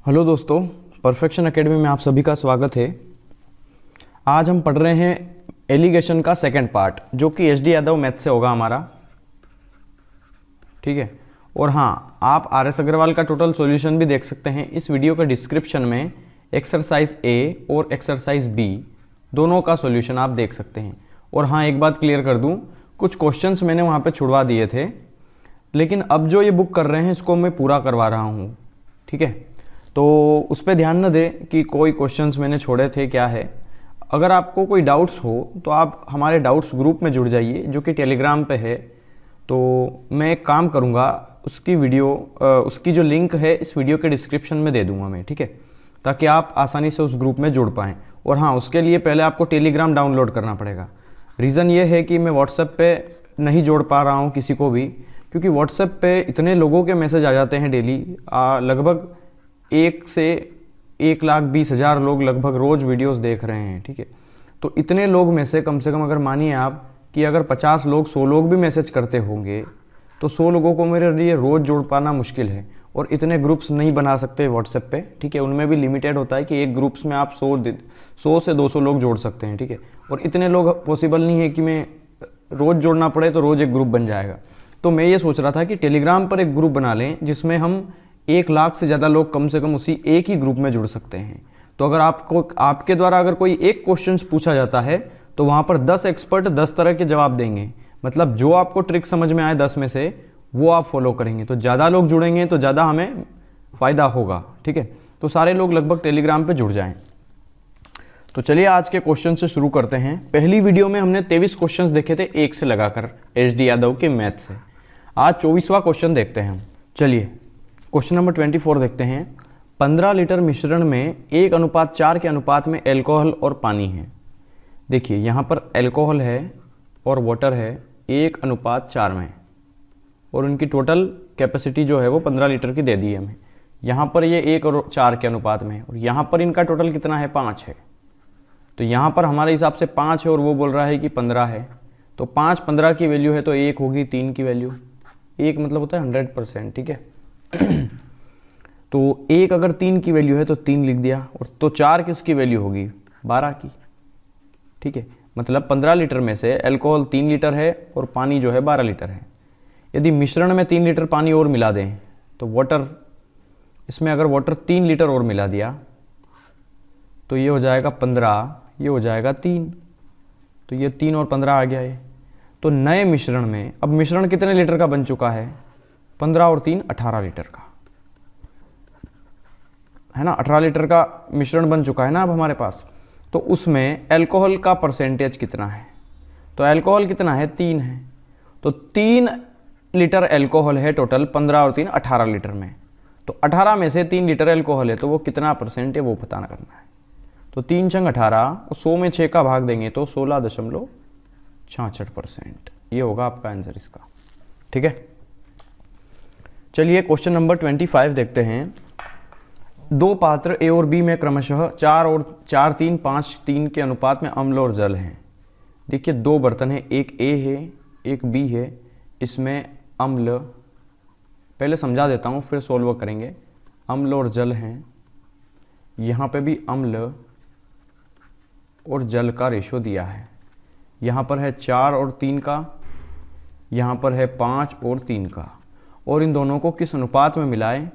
Hello दोस्तों, perfection academy में आप सभी का स्वागत है। आज हम पढ़ रहे हैं एलिगेशन का सेकंड पार्ट, जो कि एच डी यादव मैथ से होगा हमारा। ठीक है। और हाँ, आप आर एस अग्रवाल का टोटल सॉल्यूशन भी देख सकते हैं इस वीडियो के डिस्क्रिप्शन में। एक्सरसाइज ए और एक्सरसाइज बी दोनों का सॉल्यूशन आप देख सकते हैं। और हाँ, एक बात क्लियर कर दूं, कुछ क्वेश्चंस मैंने वहाँ पे छुड़वा दिए थे, लेकिन अब जो ये बुक कर रहे हैं इसको मैं पूरा करवा रहा हूँ। ठीक है, तो उस पर ध्यान न दें कि कोई क्वेश्चंस मैंने छोड़े थे क्या है। अगर आपको कोई डाउट्स हो तो आप हमारे डाउट्स ग्रुप में जुड़ जाइए, जो कि टेलीग्राम पे है। तो मैं एक काम करूँगा, उसकी वीडियो उसकी जो लिंक है इस वीडियो के डिस्क्रिप्शन में दे दूँगा मैं। ठीक है, ताकि आप आसानी से उस ग्रुप में जुड़ पाएँ। और हाँ, उसके लिए पहले आपको टेलीग्राम डाउनलोड करना पड़ेगा। रीज़न ये है कि मैं व्हाट्सएप पे नहीं जोड़ पा रहा हूँ किसी को भी, क्योंकि व्हाट्सएप पे इतने लोगों के मैसेज आ जाते हैं डेली। लगभग 1 से 1,20,000 लोग लगभग रोज़ वीडियोस देख रहे हैं। ठीक है, तो इतने लोग में से कम अगर मानिए आप कि अगर 50 लोग 100 लोग भी मैसेज करते होंगे, तो 100 लोगों को मेरे लिए रोज़ जोड़ पाना मुश्किल है। और इतने ग्रुप्स नहीं बना सकते व्हाट्सएप पे। ठीक है, उनमें भी लिमिटेड होता है कि एक ग्रुप्स में आप 100 से 200 लोग जोड़ सकते हैं। ठीक है, और इतने लोग पॉसिबल नहीं है कि मैं रोज़ जोड़ना पड़े, तो रोज़ एक ग्रुप बन जाएगा। तो मैं ये सोच रहा था कि टेलीग्राम पर एक ग्रुप बना लें, जिसमें हम 1 लाख से ज़्यादा लोग कम से कम उसी एक ही ग्रुप में जुड़ सकते हैं। तो अगर आपके द्वारा अगर कोई एक क्वेश्चन पूछा जाता है, तो वहाँ पर 10 एक्सपर्ट 10 तरह के जवाब देंगे। मतलब जो आपको ट्रिक समझ में आए 10 में से, वो आप फॉलो करेंगे। तो ज़्यादा लोग जुड़ेंगे तो ज़्यादा हमें फ़ायदा होगा। ठीक है, तो सारे लोग लगभग टेलीग्राम पर जुड़ जाएँ। तो चलिए आज के क्वेश्चन से शुरू करते हैं। पहली वीडियो में हमने 23 क्वेश्चंस देखे थे 1 से लगाकर एच डी यादव के मैथ से। आज 24वां क्वेश्चन देखते हैं हम। चलिए क्वेश्चन नंबर 24 देखते हैं। 15 लीटर मिश्रण में 1:4 के अनुपात में एल्कोहल और पानी है। देखिए यहाँ पर एल्कोहल है और वाटर है 1:4 में, और उनकी टोटल कैपेसिटी जो है वो 15 लीटर की दे दी है हमें। यहाँ पर ये 1 और 4 के अनुपात में है, और यहाँ पर इनका टोटल कितना है, 5 है। तो यहाँ पर हमारे हिसाब से 5 है और वो बोल रहा है कि 15 है। तो 5 15 की वैल्यू है, तो 1 होगी 3 की वैल्यू। 1 मतलब होता है 100%। ठीक है, तो 1 अगर 3 की वैल्यू है तो 3 लिख दिया। और तो 4 किसकी वैल्यू होगी, 12 की। ठीक है, मतलब 15 लीटर में से अल्कोहल 3 लीटर है और पानी जो है 12 लीटर है। यदि मिश्रण में 3 लीटर पानी और मिला दें, तो वाटर, इसमें अगर वाटर 3 लीटर और मिला दिया, तो ये हो जाएगा 15, ये हो जाएगा 3। तो ये 3 और 15 आ गया है। तो नए मिश्रण में अब मिश्रण कितने लीटर का बन चुका है, 15 और 3 18 लीटर का है ना। 18 लीटर का मिश्रण बन चुका है ना अब हमारे पास। तो उसमें अल्कोहल का परसेंटेज कितना है, तो अल्कोहल कितना है, 3 है। तो 3 लीटर अल्कोहल है टोटल, 15 और 3 18 लीटर में। तो 18 में से 3 लीटर अल्कोहल है, तो वो कितना परसेंट है वो पता करना है। तो 3 छंग 18, 100 में 6 का भाग देंगे तो 16.66%। ये होगा आपका आंसर इसका। ठीक है, चलिए क्वेश्चन नंबर 25 देखते हैं। 2 पात्र ए और बी में क्रमशः 4 और 4 3 5 3 के अनुपात में अम्ल और जल हैं। देखिए 2 बर्तन है, एक ए है एक बी है। इसमें अम्ल, पहले समझा देता हूँ फिर सोल्व करेंगे। अम्ल और जल हैं, यहाँ पे भी अम्ल और जल का रेशो दिया है। यहाँ पर है 4 और 3 का, यहाँ पर है 5 और 3 का। और इन दोनों को किस अनुपात में मिलाएं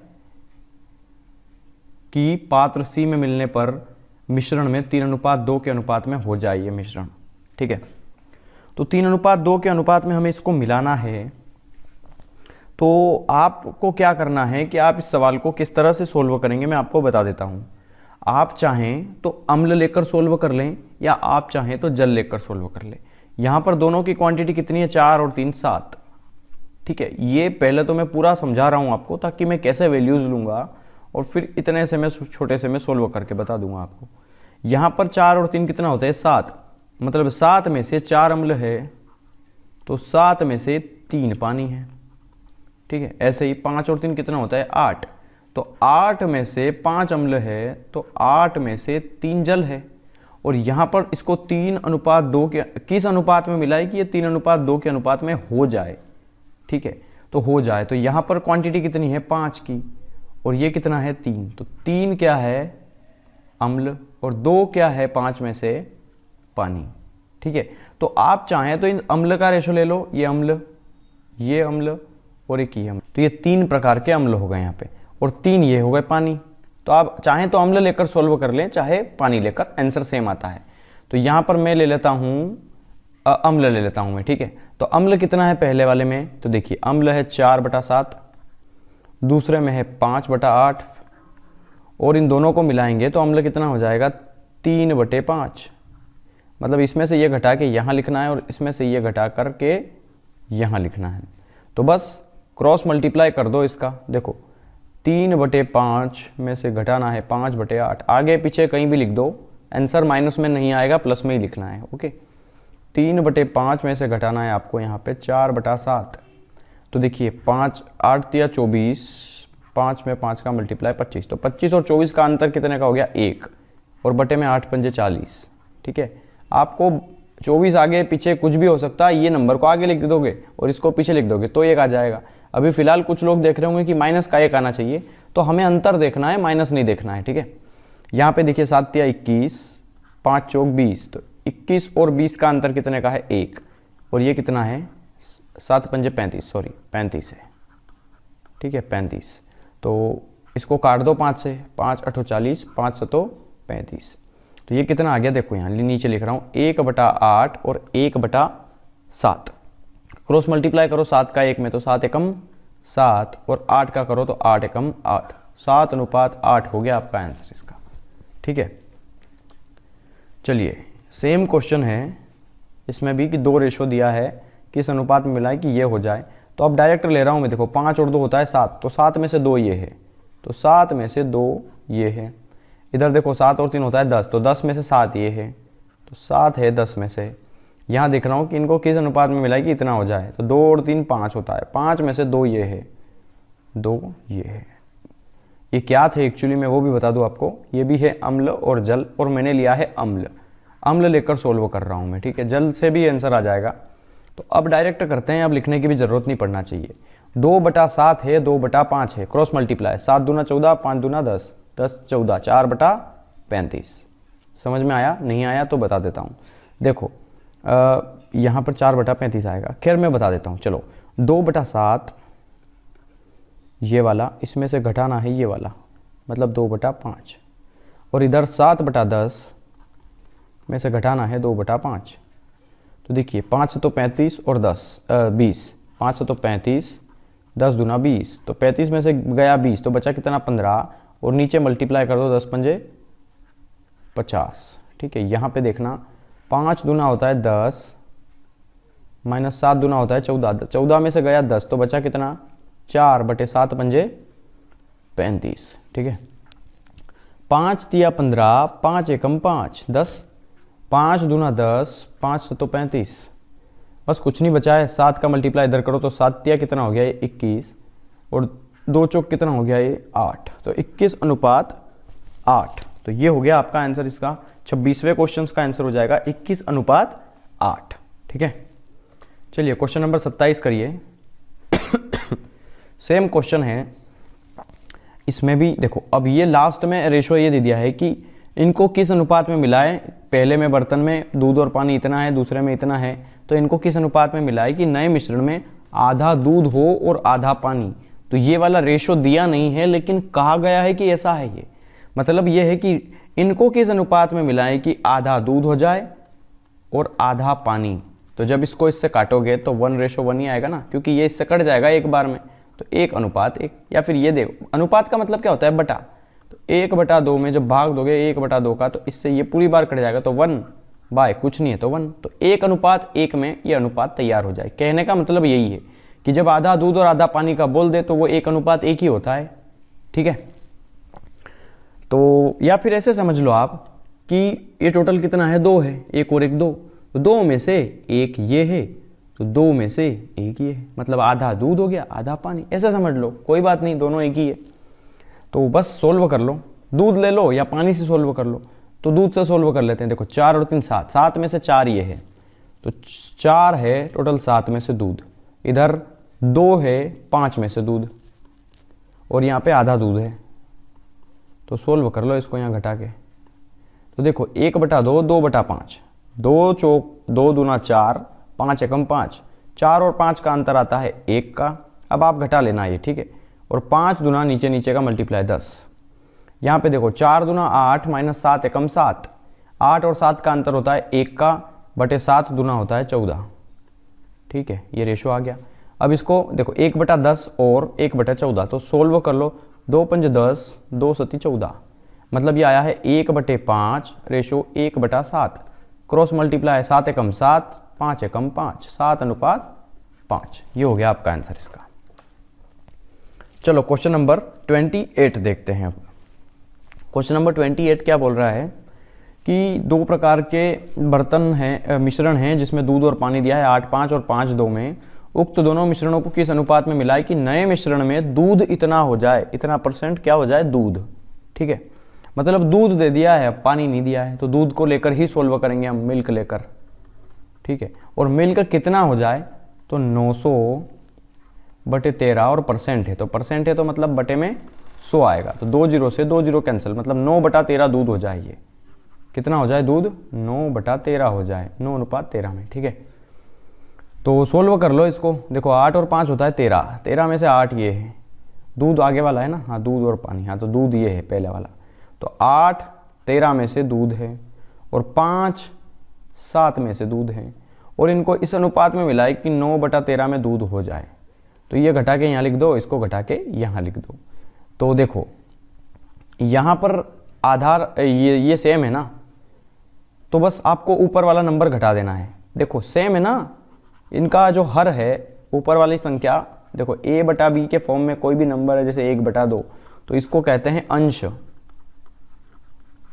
कि पात्र सी में मिलने पर मिश्रण में 3:2 के अनुपात में हो जाए ये मिश्रण। ठीक है, तो 3:2 के अनुपात में हमें इसको मिलाना है। तो आपको क्या करना है कि आप इस सवाल को किस तरह से सोल्व करेंगे मैं आपको बता देता हूँ। आप चाहें तो अम्ल लेकर सोल्व कर लें, या आप चाहें तो जल लेकर सोल्व कर लें। यहाँ पर दोनों की क्वांटिटी कितनी है, 4 और 3 7। ठीक है, ये पहले तो मैं पूरा समझा रहा हूँ आपको, ताकि मैं कैसे वैल्यूज़ लूँगा और फिर इतने से मैं छोटे से मैं सोल्व करके बता दूंगा आपको। यहाँ पर 4 और 3 कितना होता है, 7। मतलब 7 में से 4 अम्ल है, तो 7 में से 3 पानी है। ठीक है, ऐसे ही 5 और 3 कितना होता है, 8। तो 8 में से 5 अम्ल है, तो 8 में से 3 जल है। और यहाँ पर इसको 3:2 के किस अनुपात में मिला है कि ये 3:2 के अनुपात में हो जाए। ठीक है, तो हो जाए, तो यहाँ पर क्वांटिटी कितनी है, 5 की। और ये कितना है 3, तो 3 क्या है अम्ल और 2 क्या है 5 में से पानी। ठीक है, तो आप चाहें तो इन अम्ल का रेशो ले लो, ये अम्ल और एक ये अम्ल, तो ये 3 प्रकार के अम्ल हो गए यहाँ पे, और 3 ये हो गए पानी। तो आप चाहें तो अम्ल लेकर सॉल्व कर लें, चाहे पानी लेकर, आंसर सेम आता है। तो यहाँ पर मैं ले लेता हूँ अम्ल ले लेता हूँ मैं। ठीक है, तो अम्ल कितना है पहले वाले में, तो देखिए अम्ल है 4/7, दूसरे में है 5/8, और इन दोनों को मिलाएंगे तो अम्ल कितना हो जाएगा 3/5। मतलब इसमें से ये घटा के यहाँ लिखना है और इसमें से ये घटा करके यहाँ लिखना है। तो बस क्रॉस मल्टीप्लाई कर दो इसका, देखो 3/5 में से घटाना है 5/8, आगे पीछे कहीं भी लिख दो, आंसर माइनस में नहीं आएगा, प्लस में ही लिखना है। ओके, 3/5 में से घटाना है आपको यहाँ पे 4/7। तो देखिए 5 8 या 24, 5 में 5 का मल्टीप्लाई 25, तो 25 और 24 का अंतर कितने का हो गया 1, और बटे में 8 पंजे 40। ठीक है, आपको 24 आगे पीछे कुछ भी हो सकता है, ये नंबर को आगे लिख दोगे और इसको पीछे लिख दोगे तो 1 आ जाएगा। अभी फिलहाल कुछ लोग देख रहे होंगे कि माइनस का 1 आना चाहिए, तो हमें अंतर देखना है, माइनस नहीं देखना है। ठीक है, यहाँ पे देखिए 7 या 21, 5 चौक 20, तो 21 और 20 का अंतर कितने का है 1, और ये कितना है 7 पंजे 35, सॉरी 35 है। ठीक है 35, तो इसको काट दो 5 से, 5 8 40, 5 7 35, तो ये कितना आ गया देखो यहाँ नीचे लिख रहा हूँ 1/8 और 1/7। क्रॉस मल्टीप्लाई करो 7 का 1 में तो 7 एकम 7, और 8 का करो तो 8 एकम 8, 7/8 हो गया आपका आंसर इसका। ठीक है, चलिए सेम क्वेश्चन है इसमें भी कि 2 रेशो दिया है, किस अनुपात में मिला है कि ये हो जाए। तो अब डायरेक्ट ले रहा हूँ मैं, देखो 5 और 2 होता है 7, तो 7 में से 2 ये है, तो 7 में से 2 ये है। इधर देखो 7 और 3 होता है 10, तो 10 में से 7 ये है, तो 7 है 10 में से। यहाँ देख रहा हूँ कि इनको किस अनुपात में मिला है कि इतना हो जाए, तो 2 और 3 5 होता है, 5 में से 2 ये है, 2 ये है। ये क्या थे एक्चुअली मैं वो भी बता दूं आपको, ये भी है अम्ल और जल, और मैंने लिया है अम्ल लेकर सोल्व कर रहा हूँ मैं। ठीक है, जल से भी आंसर आ जाएगा। तो अब डायरेक्ट करते हैं, अब लिखने की भी जरूरत नहीं पड़ना चाहिए। 2/7 है, 2/5 है, क्रॉस मल्टीप्लाई, 7 दूना 14, 5 दूना 10, 10 14, 4/35। समझ में आया? नहीं आया तो बता देता हूँ। देखो यहाँ पर 4/35 आएगा, खैर मैं बता देता हूँ। चलो 2/7 ये वाला, इसमें से घटाना है ये वाला, मतलब 2/5, और इधर 7/10 में से घटाना है 2/5। तो देखिए 5 से तो 35 और 20, 5 से तो 35, 10 दूना 20, तो 35 में से गया 20, तो बचा कितना 15, और नीचे मल्टीप्लाई कर दो 10 पंजे 50। ठीक है, यहाँ पे देखना 5 दूना होता है 10, माइनस 7 दूना होता है 14, 14 में से गया 10, तो बचा कितना 4/7 पंजे 35। ठीक है, 5 तिया 15, 5 एकम 5, 10, 5 दूना 10, 5 से तो 35, बस कुछ नहीं बचा है। 7 का मल्टीप्लाई इधर करो तो 7 तिया कितना हो गया ये 21, और 2 चौक कितना हो गया ये 8, तो 21/8। तो ये हो गया आपका आंसर, इसका 26वें क्वेश्चन का आंसर हो जाएगा 21/8। ठीक है, चलिए क्वेश्चन नंबर 27 करिए। सेम क्वेश्चन है, इसमें भी देखो अब ये लास्ट में रेशो ये दे दिया है कि इनको किस अनुपात में मिलाएं। पहले में बर्तन में दूध और पानी इतना है, दूसरे में इतना है, तो इनको किस अनुपात में मिलाएं कि नए मिश्रण में आधा दूध हो और आधा पानी। तो ये वाला रेशो दिया नहीं है, लेकिन कहा गया है कि ऐसा है। ये मतलब ये है कि इनको किस अनुपात में मिलाएं कि आधा दूध हो जाए और आधा पानी। तो जब इसको इससे काटोगे तो 1:1 ही आएगा ना, क्योंकि ये इससे कट जाएगा एक बार में, तो 1:1। या फिर ये देखो अनुपात का मतलब क्या होता है बटा, तो 1/2 में जब भाग दोगे 1/2 का, तो इससे ये पूरी बार कट जाएगा, तो 1 कुछ नहीं है तो 1, तो 1:1 में ये अनुपात तैयार हो जाए। कहने का मतलब यही है कि जब आधा दूध और आधा पानी का बोल दे तो वो 1:1 ही होता है। ठीक है, तो या फिर ऐसे समझ लो आप कि ये टोटल कितना है 2 है, 1 और 1 2, तो 2 में से 1 ये है, तो 2 में से 1 ये है, मतलब आधा दूध हो गया आधा पानी, ऐसा समझ लो, कोई बात नहीं, दोनों एक ही है। तो बस सोल्व कर लो, दूध ले लो या पानी से सोल्व कर लो। तो दूध से सोल्व कर लेते हैं। देखो 4 और 3 7, 7 में से 4 ये है, तो 4 है टोटल 7 में से दूध, इधर 2 है 5 में से दूध, और यहाँ पे आधा दूध है। तो सोल्व कर लो इसको यहाँ घटा के। तो देखो 1/2, 2/5, 2 चौक 2 दूना 4, 5 एकम 5, 4 और 5 का अंतर आता है 1 का। अब आप घटा लेना ये, ठीक है। और 5 दूना नीचे नीचे का मल्टीप्लाई 10। यहाँ पे देखो 4 दूना 8 माइनस 7 एकम 7, 8 और 7 का अंतर होता है 1 का, बटे 7 दूना होता है 14, ठीक है। ये रेशो आ गया। अब इसको देखो 1/10 और 1/14, तो सोल्व कर लो। 2 पंज 10, 2 सती 14, मतलब ये आया है 1/5 रेशो 1/7। क्रॉस मल्टीप्लाई 7 एकम 7, 5 एकम 5, 7:5। ये हो गया आपका आंसर इसका। चलो क्वेश्चन नंबर 28 देखते हैं। अब क्वेश्चन नंबर 28 क्या बोल रहा है कि 2 प्रकार के बर्तन हैं, मिश्रण हैं जिसमें दूध और पानी दिया है 8:5 और 5:2 में। उक्त दोनों मिश्रणों को किस अनुपात में मिलाए कि नए मिश्रण में दूध इतना हो जाए, इतना % क्या हो जाए दूध, ठीक है। मतलब दूध दे दिया है, पानी नहीं दिया है, तो दूध को लेकर ही सोल्व करेंगे हम, मिल्क लेकर, ठीक है। और मिल्क कितना हो जाए, तो 900/13 और % है, तो % है तो मतलब बटे में 100 आएगा। तो 2 0 से 2 0 कैंसिल, मतलब 9/13 दूध हो जाए। ये कितना हो जाए दूध, 9/13 हो जाए, 9:13 में, ठीक है। तो सोल्व कर लो इसको। देखो 8 और 5 होता है 13, 13 में से 8 ये है, दूध आगे वाला है ना, हाँ दूध और पानी, हाँ तो दूध ये है पहले वाला। तो 8 13 में से दूध है और 5 7 में से दूध है, और इनको इस अनुपात में मिलाए कि 9/13 में दूध हो जाए। तो ये घटा के यहाँ लिख दो, इसको घटा के यहाँ लिख दो। तो देखो यहाँ पर आधार ये सेम है ना, तो बस आपको ऊपर वाला नंबर घटा देना है। देखो सेम है ना, इनका जो हर है ऊपर वाली संख्या, देखो a/b के फॉर्म में कोई भी नंबर है जैसे 1/2, तो इसको कहते हैं अंश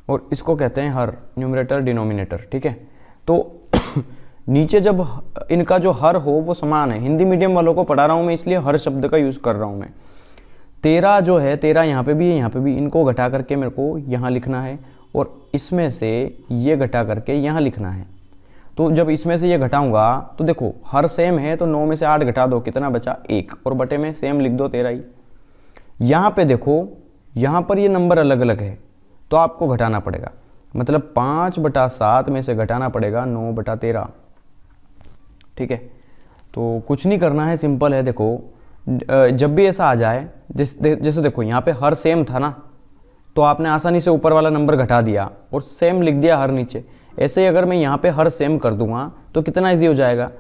और इसको कहते हैं हर, न्यूमरेटर डिनोमिनेटर, ठीक है। तो नीचे जब इनका जो हर हो वो समान है, हिंदी मीडियम वालों को पढ़ा रहा हूँ मैं इसलिए हर शब्द का यूज़ कर रहा हूँ मैं। 13 जो है 13 यहाँ पे भी है, यहाँ पे भी, इनको घटा करके मेरे को यहाँ लिखना है और इसमें से ये घटा करके यहाँ लिखना है। तो जब इसमें से ये घटाऊंगा तो देखो हर सेम है, तो 9 में से 8 घटा दो, कितना बचा 1, और बटे में सेम लिख दो 13 ही। यहाँ पे देखो यहाँ पर ये नंबर अलग अलग है तो आपको घटाना पड़ेगा, मतलब 5/7 में से घटाना पड़ेगा 9/13, ठीक है। तो कुछ नहीं करना है, सिंपल है। देखो जब भी ऐसा आ जाए, जैसे देखो यहाँ पे हर सेम था ना, तो आपने आसानी से ऊपर वाला नंबर घटा दिया और सेम लिख दिया हर नीचे। ऐसे ही अगर मैं यहाँ पे हर सेम कर दूंगा तो कितना इजी हो जाएगा।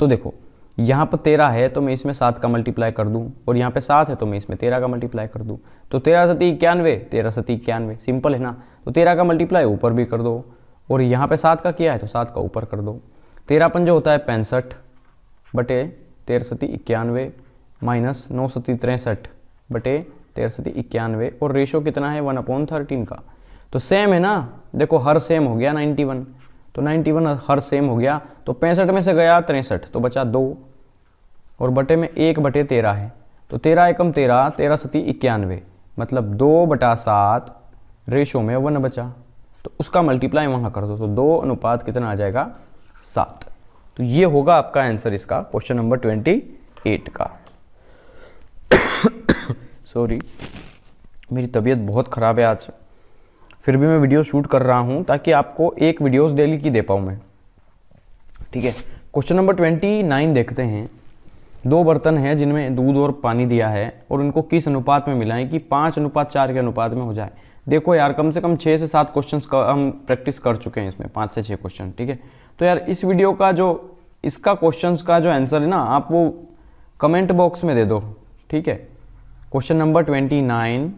तो देखो यहाँ पर 13 है तो मैं इसमें 7 का मल्टीप्लाई कर दूँ, और यहाँ पे 7 है तो मैं इसमें 13 का मल्टीप्लाई कर दूँ। तो 13 सती 91, 13 सती 91, सिंपल है ना। तो 13 का मल्टीप्लाई ऊपर भी कर दो, और यहाँ पे 7 का किया है तो 7 का ऊपर कर दो। 13 पंजे होता है 65 बटे 13 सती 91 माइनस 9 सती 63 बटे 13 सती 91, और रेशो कितना है 1/13 का। तो सेम है ना, देखो हर सेम हो गया 91, तो 91 हर सेम हो गया। तो 65 में से गया 63, तो बचा 2, और बटे में 1/13 है। तो 13 एकम 13, 13 सती 91, मतलब 2/7 रेशो में 1 बचा, तो उसका मल्टीप्लाई वहाँ कर दो, तो 2 अनुपात कितना आ जाएगा 7। तो ये होगा आपका आंसर इसका, क्वेश्चन नंबर 28 का। सॉरी मेरी तबीयत बहुत ख़राब है आज, फिर भी मैं वीडियो शूट कर रहा हूँ ताकि आपको एक वीडियोस डेली की दे पाऊँ मैं, ठीक है। क्वेश्चन नंबर 29 देखते हैं। 2 बर्तन हैं जिनमें दूध और पानी दिया है और उनको किस अनुपात में मिलाएं कि 5:4 के अनुपात में हो जाए। देखो यार कम से कम 6 से 7 क्वेश्चन हम प्रैक्टिस कर चुके हैं इसमें, 5 से 6 क्वेश्चन, ठीक है। तो यार इस वीडियो का जो इसका क्वेश्चन का जो आंसर है ना, आप वो कमेंट बॉक्स में दे दो, ठीक है। क्वेश्चन नंबर 29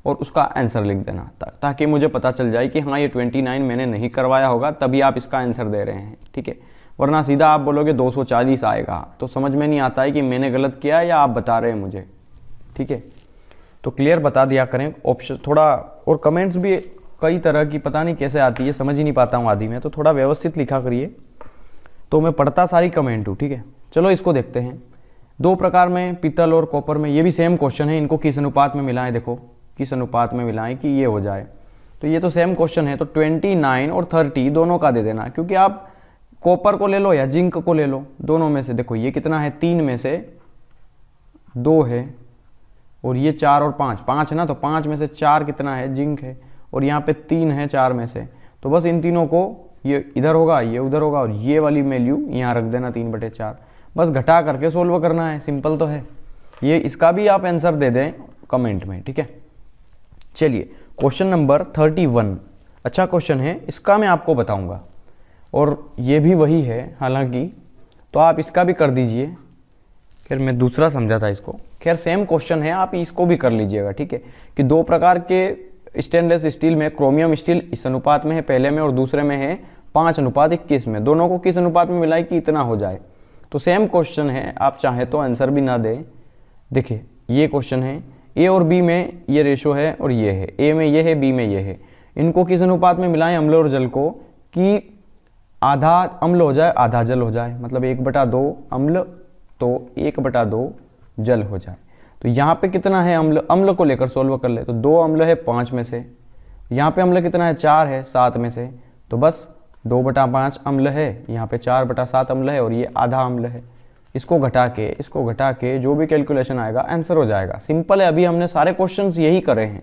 और उसका आंसर लिख देना, ताकि मुझे पता चल जाए कि हाँ ये 29 मैंने नहीं करवाया होगा तभी आप इसका आंसर दे रहे हैं, ठीक है। वरना सीधा आप बोलोगे 240 आएगा, तो समझ में नहीं आता है कि मैंने गलत किया है या आप बता रहे हैं मुझे, ठीक है। तो क्लियर बता दिया करें ऑप्शन थोड़ा, और कमेंट्स भी कई तरह की पता नहीं कैसे आती है, समझ ही नहीं पाता हूँ आदि में, तो थोड़ा व्यवस्थित लिखा करिए, तो मैं पढ़ता सारी कमेंट हूँ, ठीक है। चलो इसको देखते हैं। 2 प्रकार में पीतल और कॉपर में, ये भी सेम क्वेश्चन है, इनको किस अनुपात में मिलाएं, देखो किस अनुपात में मिलाएं कि ये हो जाए। तो ये तो सेम क्वेश्चन है, तो 29 और 30 दोनों का दे देना, क्योंकि आप कॉपर को ले लो या जिंक को ले लो, दोनों में से देखो ये कितना है, 3 में से 2 है, और ये 4 और 5, 5 है ना, तो 5 में से 4 कितना है, जिंक है, और यहाँ पे 3 है 4 में से, तो बस इन तीनों को, ये इधर होगा, ये उधर होगा, और ये वाली वैल्यू यहाँ रख देना 3/4, बस घटा करके सोल्व करना है, सिंपल तो है ये। इसका भी आप आंसर दे दें कमेंट में, ठीक है। चलिए क्वेश्चन नंबर 31, अच्छा क्वेश्चन है, इसका मैं आपको बताऊंगा, और ये भी वही है हालांकि, तो आप इसका भी कर दीजिए। खैर मैं दूसरा समझा था इसको, खैर सेम क्वेश्चन है, आप इसको भी कर लीजिएगा, ठीक है। कि 2 प्रकार के स्टेनलेस स्टील में क्रोमियम स्टील इस अनुपात में है पहले में, और दूसरे में है 5:21 में, दोनों को किस अनुपात में मिलाए कि इतना हो जाए। तो सेम क्वेश्चन है, आप चाहे तो आंसर भी ना दें। देखिए ये क्वेश्चन है, ए और बी में ये रेशो है और ये है, ए में ये है, बी में ये है, इनको किस अनुपात में मिलाएं अम्ल और जल को कि आधा अम्ल हो जाए आधा जल हो जाए, मतलब 1/2 अम्ल तो 1/2 जल हो जाए। तो यहाँ पे कितना है अम्ल, अम्ल को लेकर सोल्व कर ले, तो 2 अम्ल है 5 में से, यहाँ पे अम्ल कितना है 4 है 7 में से, तो बस 2/5 अम्ल है, यहाँ पे 4/7 अम्ल है, और ये आधा अम्ल है। इसको घटा के जो भी कैलकुलेशन आएगा आंसर हो जाएगा, सिंपल है। अभी हमने सारे क्वेश्चंस यही करे हैं।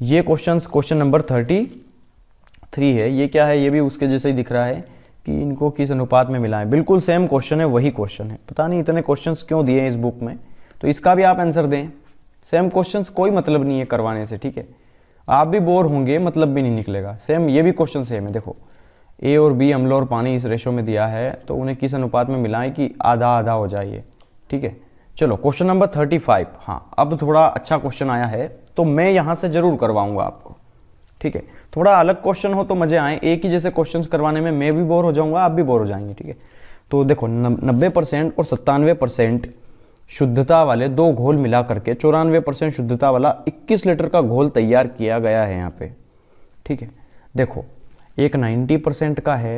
ये क्वेश्चन नंबर 33 है, ये क्या है, ये भी उसके जैसे ही दिख रहा है कि इनको किस अनुपात में मिलाएं, बिल्कुल सेम क्वेश्चन है, वही क्वेश्चन है, पता नहीं इतने क्वेश्चंस क्यों दिए हैं इस बुक में। तो इसका भी आप आंसर दें, सेम क्वेश्चंस, कोई मतलब नहीं है करवाने से, ठीक है। आप भी बोर होंगे, मतलब भी नहीं निकलेगा, सेम ये भी क्वेश्चन सेम है। देखो ए और बी अम्ल और पानी इस रेशो में दिया है, तो उन्हें किस अनुपात में मिलाएं कि आधा आधा हो जाए, ठीक है। चलो क्वेश्चन नंबर 35, हाँ अब थोड़ा अच्छा क्वेश्चन आया है, तो मैं यहाँ से जरूर करवाऊंगा आपको, ठीक है। थोड़ा अलग क्वेश्चन हो तो मजे आए, एक ही जैसे क्वेश्चन करवाने में मैं भी बोर हो जाऊंगा, आप भी बोर हो जाएंगे, ठीक है। तो देखो 90% और 97% शुद्धता वाले 2 घोल मिला करके 94% शुद्धता वाला 21 लीटर का घोल तैयार किया गया है यहाँ पे, ठीक है। देखो एक 90% का है,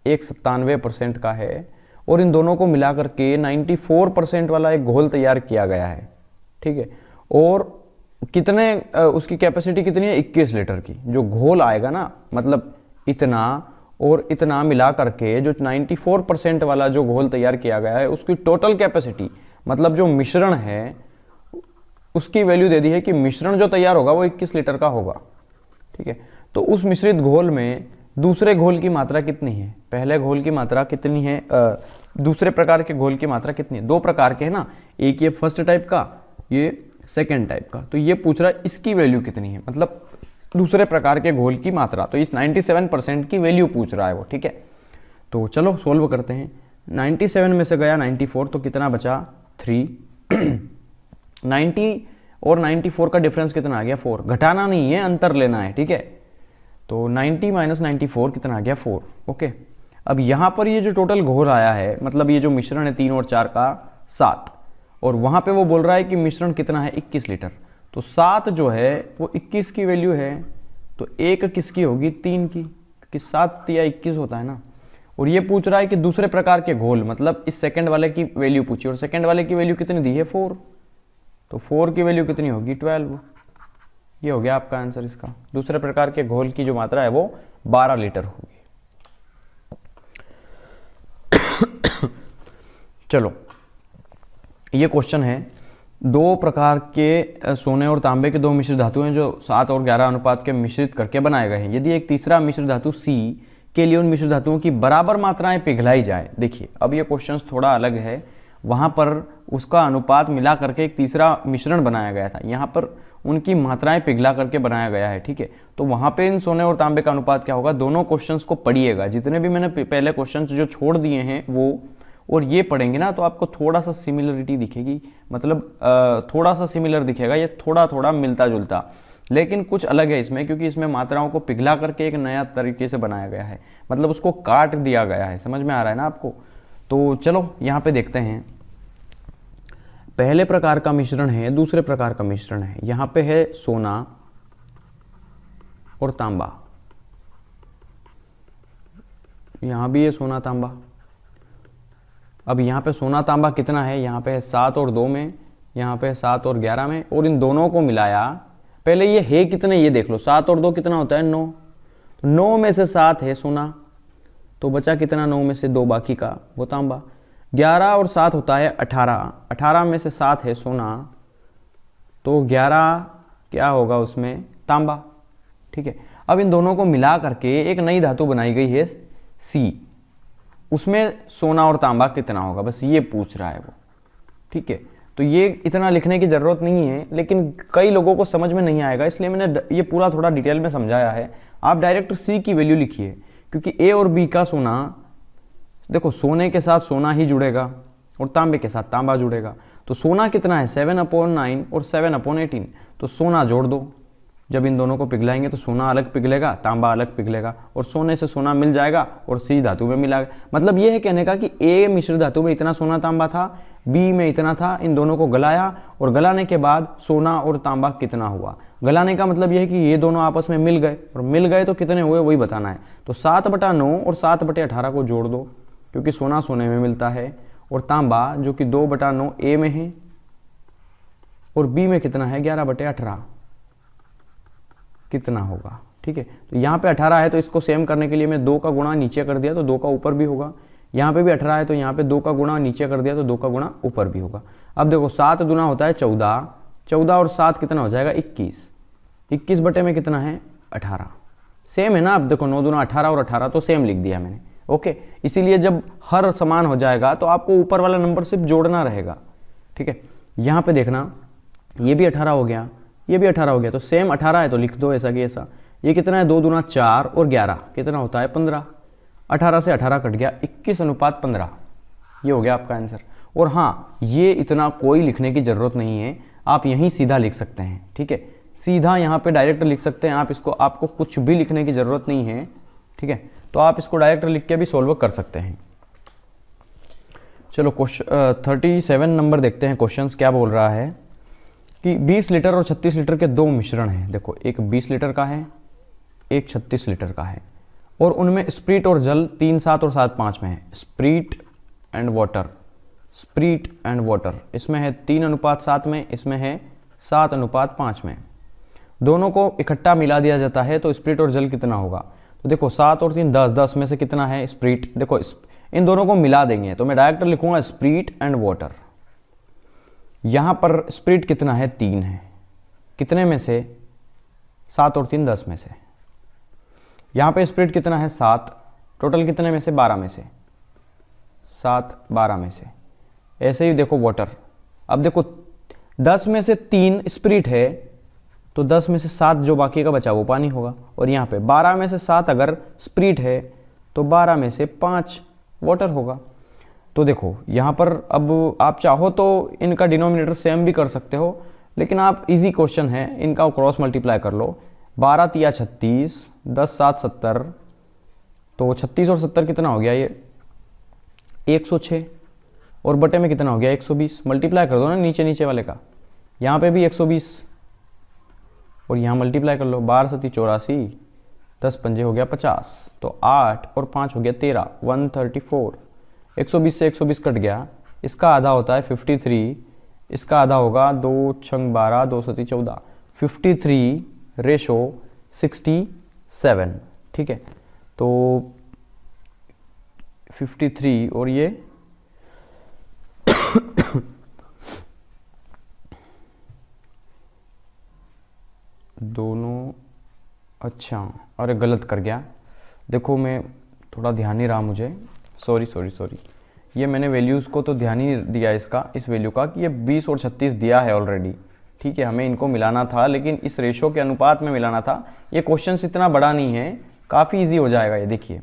एक 97% का है, और इन दोनों को मिला करके 94% वाला एक घोल तैयार किया गया है, ठीक है। और कितने उसकी कैपेसिटी कितनी है, 21 लीटर की जो घोल आएगा ना, मतलब इतना और इतना मिला करके जो 94% वाला जो घोल तैयार किया गया है, उसकी टोटल कैपेसिटी, मतलब जो मिश्रण है उसकी वैल्यू दे दी है कि मिश्रण जो तैयार होगा वो 21 लीटर का होगा, ठीक है। तो उस मिश्रित घोल में दूसरे घोल की मात्रा कितनी है, पहले घोल की मात्रा कितनी है, दूसरे प्रकार के घोल की मात्रा कितनी है, 2 प्रकार के है ना, एक ये फर्स्ट टाइप का, ये सेकेंड टाइप का। तो ये पूछ रहा है इसकी वैल्यू कितनी है, मतलब दूसरे प्रकार के घोल की मात्रा, तो इस 97% की वैल्यू पूछ रहा है वो, ठीक है। तो चलो सोल्व करते हैं। 97 में से गया 94, तो कितना बचा 3 90 और 94 का डिफरेंस कितना आ गया 4, घटाना नहीं है, अंतर लेना है, ठीक है। तो 90 - 94 कितना आ गया 4, ओके। अब यहाँ पर ये जो टोटल घोल आया है, मतलब ये जो मिश्रण है 3 और 4 का 7, और वहाँ पे वो बोल रहा है कि मिश्रण कितना है 21 लीटर, तो 7 जो है वो 21 की वैल्यू है, तो 1 किसकी होगी 3 की, क्योंकि 7 या 21 होता है ना। और ये पूछ रहा है कि दूसरे प्रकार के घोल, मतलब इस सेकंड वाले की वैल्यू पूछी, और सेकंड वाले की वैल्यू कितनी दी है 4, तो 4 की वैल्यू कितनी होगी 12। ये हो गया आपका आंसर इसका। दूसरे प्रकार के घोल की जो मात्रा है वो 12 लीटर होगी। चलो ये क्वेश्चन है, 2 प्रकार के सोने और तांबे के 2 मिश्र धातु हैं जो 7 और 11 अनुपात के मिश्रित करके बनाए गए हैं। यदि एक तीसरा मिश्र धातु C के लिए उन मिश्र धातुओं की बराबर मात्राएं पिघलाई जाए। देखिए अब ये क्वेश्चन थोड़ा अलग है, वहां पर उसका अनुपात मिला करके एक तीसरा मिश्रण बनाया गया था, यहाँ पर उनकी मात्राएं पिघला करके बनाया गया है, ठीक है। तो वहां पे इन सोने और तांबे का अनुपात क्या होगा, दोनों क्वेश्चंस को पढ़िएगा, जितने भी मैंने पहले क्वेश्चंस जो छोड़ दिए हैं वो, और ये पढ़ेंगे ना तो आपको थोड़ा सा सिमिलरिटी दिखेगी, मतलब थोड़ा सा सिमिलर दिखेगा, ये थोड़ा थोड़ा मिलता जुलता, लेकिन कुछ अलग है इसमें, क्योंकि इसमें मात्राओं को पिघला करके एक नया तरीके से बनाया गया है, मतलब उसको काट दिया गया है। समझ में आ रहा है ना आपको। तो चलो यहाँ पे देखते हैं, पहले प्रकार का मिश्रण है, दूसरे प्रकार का मिश्रण है। यहाँ पे है सोना और तांबा, यहाँ भी है सोना तांबा। अब यहाँ पे सोना तांबा कितना है, यहाँ पे है 7 और 2 में, यहाँ पे है 7 और 11 में, और इन दोनों को मिलाया। पहले ये है कितने ये देख लो, 7 और 2 कितना होता है 9, तो 9 में से 7 है सोना, तो बचा कितना 9 में से 2 बाकी का वो तांबा। 11 और 7 होता है 18, 18 में से 7 है सोना, तो 11 क्या होगा उसमें, तांबा। ठीक है, अब इन दोनों को मिला करके एक नई धातु बनाई गई है सी, उसमें सोना और तांबा कितना होगा, बस ये पूछ रहा है वो। ठीक है, तो ये इतना लिखने की ज़रूरत नहीं है, लेकिन कई लोगों को समझ में नहीं आएगा, इसलिए मैंने ये पूरा थोड़ा डिटेल में समझाया है। आप डायरेक्ट सी की वैल्यू लिखिए, क्योंकि ए और बी का सोना, देखो सोने के साथ सोना ही जुड़ेगा और तांबे के साथ तांबा जुड़ेगा। तो सोना कितना है 7/9 और 7/18, तो सोना जोड़ दो। जब इन दोनों को पिघलाएंगे तो सोना अलग पिघलेगा, तांबा अलग पिघलेगा, और सोने से सोना मिल जाएगा और सी धातु में मिला। मतलब ये है कहने का कि ए मिश्र धातु में इतना सोना तांबा था, बी में इतना था, इन दोनों को गलाया और गलाने के बाद सोना और तांबा कितना हुआ। गलाने का मतलब यह है कि ये दोनों आपस में मिल गए, और मिल गए तो कितने हुए वही बताना है। तो 7/9 और 7/18 को जोड़ दो, क्योंकि सोना सोने में मिलता है, और तांबा जो कि 2/9 ए में है और बी में कितना है 11/18 कितना होगा। ठीक है, तो यहाँ पे 18 है तो इसको सेम करने के लिए मैं 2 का गुणा नीचे कर दिया तो 2 का ऊपर भी होगा। यहाँ पे भी 18 है तो यहाँ पे 2 का गुणा नीचे कर दिया तो 2 का गुणा ऊपर भी होगा। अब देखो 7 दूना होता है 14, 14 और 7 कितना हो जाएगा 21, 21 बटे में कितना है 18, सेम है ना। अब देखो 9 दूना 18 और 18 तो सेम लिख दिया मैंने। ओके, इसीलिए जब हर समान हो जाएगा तो आपको ऊपर वाला नंबर सिर्फ जोड़ना रहेगा। ठीक है, यहाँ पे देखना ये भी 18 हो गया, ये भी 18 हो गया, तो सेम 18 है तो लिख दो ऐसा कि ऐसा। ये कितना है 2 दूना 4 और 11 कितना होता है 15, 18 से 18 कट गया 21/15, ये हो गया आपका आंसर। और हाँ, ये इतना कोई लिखने की ज़रूरत नहीं है, आप यहीं सीधा लिख सकते हैं। ठीक है, सीधा यहाँ पे डायरेक्ट लिख सकते हैं आप इसको, आपको कुछ भी लिखने की ज़रूरत नहीं है। ठीक है, तो आप इसको डायरेक्ट लिख के भी सोल्व कर सकते हैं। चलो 37 नंबर देखते हैं, क्वेश्चंस क्या बोल रहा है कि 20 लीटर और 36 लीटर के 2 मिश्रण हैं। देखो एक 20 लीटर का है, एक 36 लीटर का है, और उनमें स्प्रीट और जल 3, 7 और 7, 5 में है। Spirit and water, spirit and water, इसमें है 3:7 में, इसमें है 7:5 में। दोनों को इकट्ठा मिला दिया जाता है तो स्प्रीट और जल कितना होगा। तो देखो 7 और 3 10, 10 में से कितना है स्प्रीट। देखो इन दोनों को मिला देंगे तो मैं डायरेक्ट लिखूंगा स्प्रीट एंड वाटर। यहाँ पर स्प्रीट कितना है 3 है, कितने में से 7 और 3 10 में से। यहाँ पे स्प्रीट कितना है 7, टोटल कितने में से 12 में से, 7 12 में से। ऐसे ही देखो वाटर, अब देखो 10 में से 3 स्प्रीट है तो 10 में से 7 जो बाकी का बचा वो पानी होगा, और यहाँ पे 12 में से 7 अगर स्प्रीट है तो 12 में से 5 वाटर होगा। तो देखो यहाँ पर अब आप चाहो तो इनका डिनोमिनेटर सेम भी कर सकते हो, लेकिन आप इजी क्वेश्चन है, इनका क्रॉस मल्टीप्लाई कर लो। 12 तिया 36, 10 7 70, तो 36 और 70 कितना हो गया ये 106, और बटे में कितना हो गया 120। मल्टीप्लाई कर दो ना नीचे नीचे वाले का, यहाँ पे भी 120 और यहाँ मल्टीप्लाई कर लो। 12 7 84, 10 पंजे हो गया 50, तो 8 और 5 हो गया 13, 134। 120 से 120 कट गया, इसका आधा होता है 53, इसका आधा होगा 2 6 12, 2 7 14, 53 रेशो 67। ठीक है, तो 53 और ये दोनों, अच्छा अरे गलत कर गया, देखो मैं थोड़ा ध्यान नहीं रहा मुझे, सॉरी। ये मैंने वैल्यूज़ को तो ध्यान ही दिया इसका, इस वैल्यू का कि ये 20 और 36 दिया है ऑलरेडी। ठीक है, हमें इनको मिलाना था, लेकिन इस रेशो के अनुपात में मिलाना था। ये क्वेश्चन इतना बड़ा नहीं है, काफ़ी इजी हो जाएगा ये। देखिए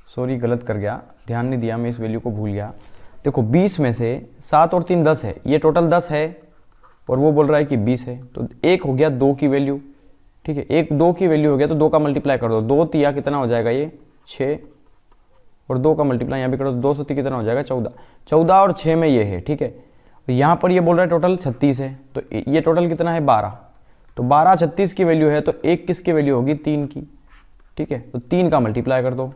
सॉरी गलत कर गया, ध्यान नहीं दिया मैं, इस वैल्यू को भूल गया। देखो 20 में से 7 और 3 10 है, ये टोटल 10 है और वो बोल रहा है कि 20 है, तो एक हो गया 2 की वैल्यू। ठीक है, एक 2 की वैल्यू हो गया तो 2 का मल्टीप्लाई कर दो, 2 तिया कितना हो जाएगा ये 6, और 2 का मल्टीप्लाई यहाँ भी कर दो, 2 सती कितना हो जाएगा 14, 14 और 6 में ये है। ठीक है, तो यहाँ पर ये बोल रहा है टोटल 36 है, तो ये टोटल कितना है 12, तो 12 36 की वैल्यू है, तो एक किसकी वैल्यू होगी 3 की। ठीक है, तो 3 का मल्टीप्लाई कर दो,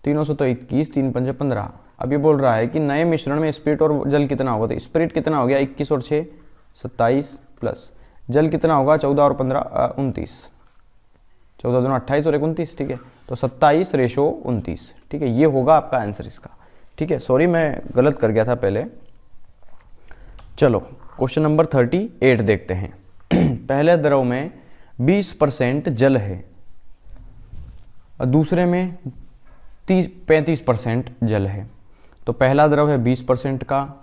3 से तो 21, 3 पंजे 15। अब ये बोल रहा है कि नए मिश्रण में स्प्रिट और जल कितना होगा, तो स्प्रिट कितना हो गया 21 और 6 27 प्लस जल कितना होगा 14 और 15 29, 14 दूना 28 और 29। ठीक है, तो 27 रेशो 29। ठीक है, ये होगा आपका आंसर इसका। ठीक है, सॉरी मैं गलत कर गया था पहले। चलो क्वेश्चन नंबर 38 देखते हैं। पहले द्रव में 20% जल है और दूसरे में 35% जल है। तो पहला द्रव है 20% का,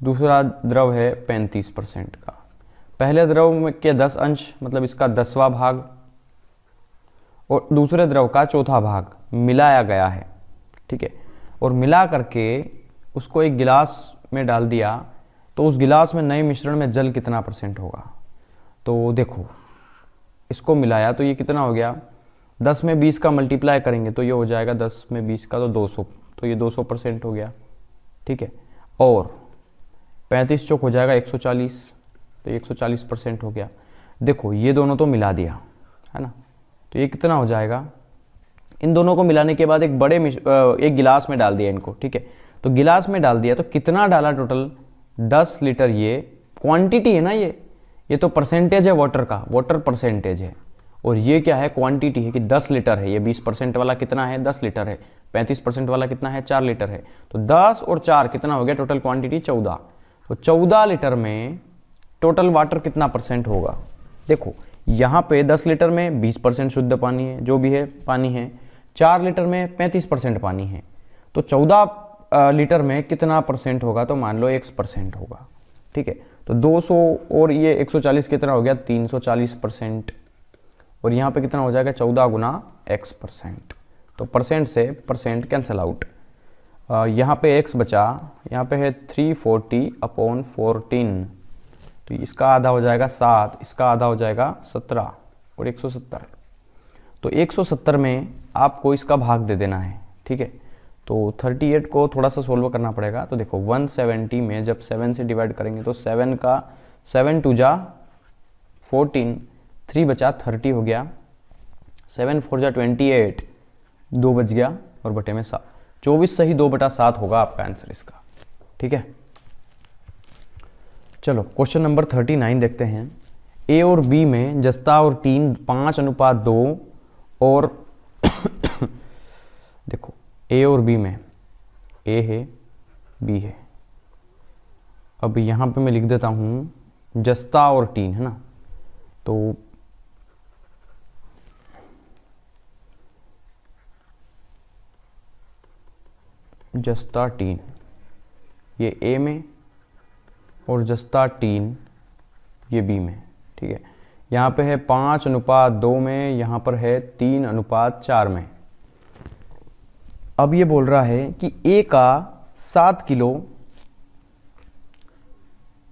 दूसरा द्रव है 35% का। पहले द्रव में के 10 अंश मतलब इसका 10वां भाग और दूसरे द्रव का चौथा भाग मिलाया गया है, ठीक है। और मिला करके उसको एक गिलास में डाल दिया, तो उस गिलास में नए मिश्रण में जल कितना % होगा। तो देखो इसको मिलाया तो ये कितना हो गया, 10 में 20 का मल्टीप्लाई करेंगे तो ये हो जाएगा 10 में 20 का तो 200, तो ये 200% हो गया, ठीक है। और 35 चौक हो जाएगा 140, तो 140% हो गया। देखो ये दोनों तो मिला दिया है ना, तो ये कितना हो जाएगा, इन दोनों को मिलाने के बाद एक गिलास में डाल दिया इनको, ठीक है। तो गिलास में डाल दिया तो कितना डाला टोटल, 10 लीटर। ये क्वांटिटी है ना, ये तो परसेंटेज है वाटर का, वाटर परसेंटेज है। और ये क्या है, क्वांटिटी है कि 10 लीटर है। ये 20% वाला कितना है, 10 लीटर है। 35% वाला कितना है, 4 लीटर है। तो 10 और 4 कितना हो गया, टोटल क्वांटिटी 14। तो 14 लीटर में टोटल वाटर कितना % होगा। देखो यहाँ पे 10 लीटर में 20% शुद्ध पानी है, जो भी है पानी है। 4 लीटर में 35% पानी है। तो 14 लीटर में कितना % होगा, तो मान लो X% होगा, ठीक है। तो 200 और ये 140 कितना हो गया, 340%। और यहाँ पे कितना हो जाएगा, 14 गुना X%। तो परसेंट से परसेंट कैंसिल आउट। यहाँ पे X बचा, यहाँ पे है 340/14, तो इसका आधा हो जाएगा 7, इसका आधा हो जाएगा 17 और 170। तो 170 में आपको इसका भाग दे देना है, ठीक है। तो 38 को थोड़ा सा सोल्व करना पड़ेगा। तो देखो 170 में जब 7 से डिवाइड करेंगे तो 7 का 7 2 जा 14, 3 बचा 30 हो गया, 7 4 जा 28, 2 बच गया और बटे में 7, 24 सही 2/7 होगा आपका आंसर इसका, ठीक है। चलो क्वेश्चन नंबर 39 देखते हैं। ए और बी में जस्ता और टीन 5:2 और देखो ए और बी में ए है, बी है। अब यहाँ पे मैं लिख देता हूँ जस्ता और टीन, है ना। तो जस्ता टीन ये ए में और जस्ता टीन ये बी में, ठीक है। यहाँ पे है 5:2 में, यहाँ पर है 3:4 में। अब ये बोल रहा है कि ए का 7 किलो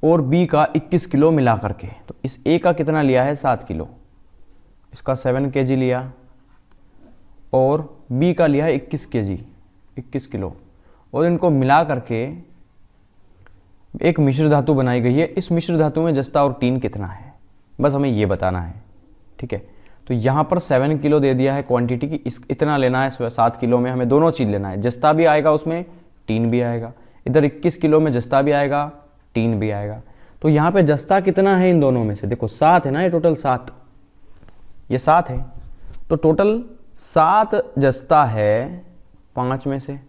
और बी का 21 किलो मिला करके। तो इस ए का कितना लिया है, 7 किलो, इसका 7 kg लिया, और बी का लिया है 21 kg, 21 किलो, और इनको मिला करके एक मिश्र धातु बनाई गई है। इस मिश्र धातु में जस्ता और टीन कितना है, बस हमें ये बताना है, ठीक है। तो यहाँ पर 7 किलो दे दिया है क्वांटिटी की, इतना लेना है। 7 किलो में हमें दोनों चीज़ लेना है, जस्ता भी आएगा उसमें, टीन भी आएगा। इधर 21 किलो में जस्ता भी आएगा, टीन भी आएगा। तो यहाँ पे जस्ता कितना है इन दोनों में से, देखो 7 है ना, ये टोटल 7, ये 7 है। तो टोटल 7 जस्ता है 5 में से,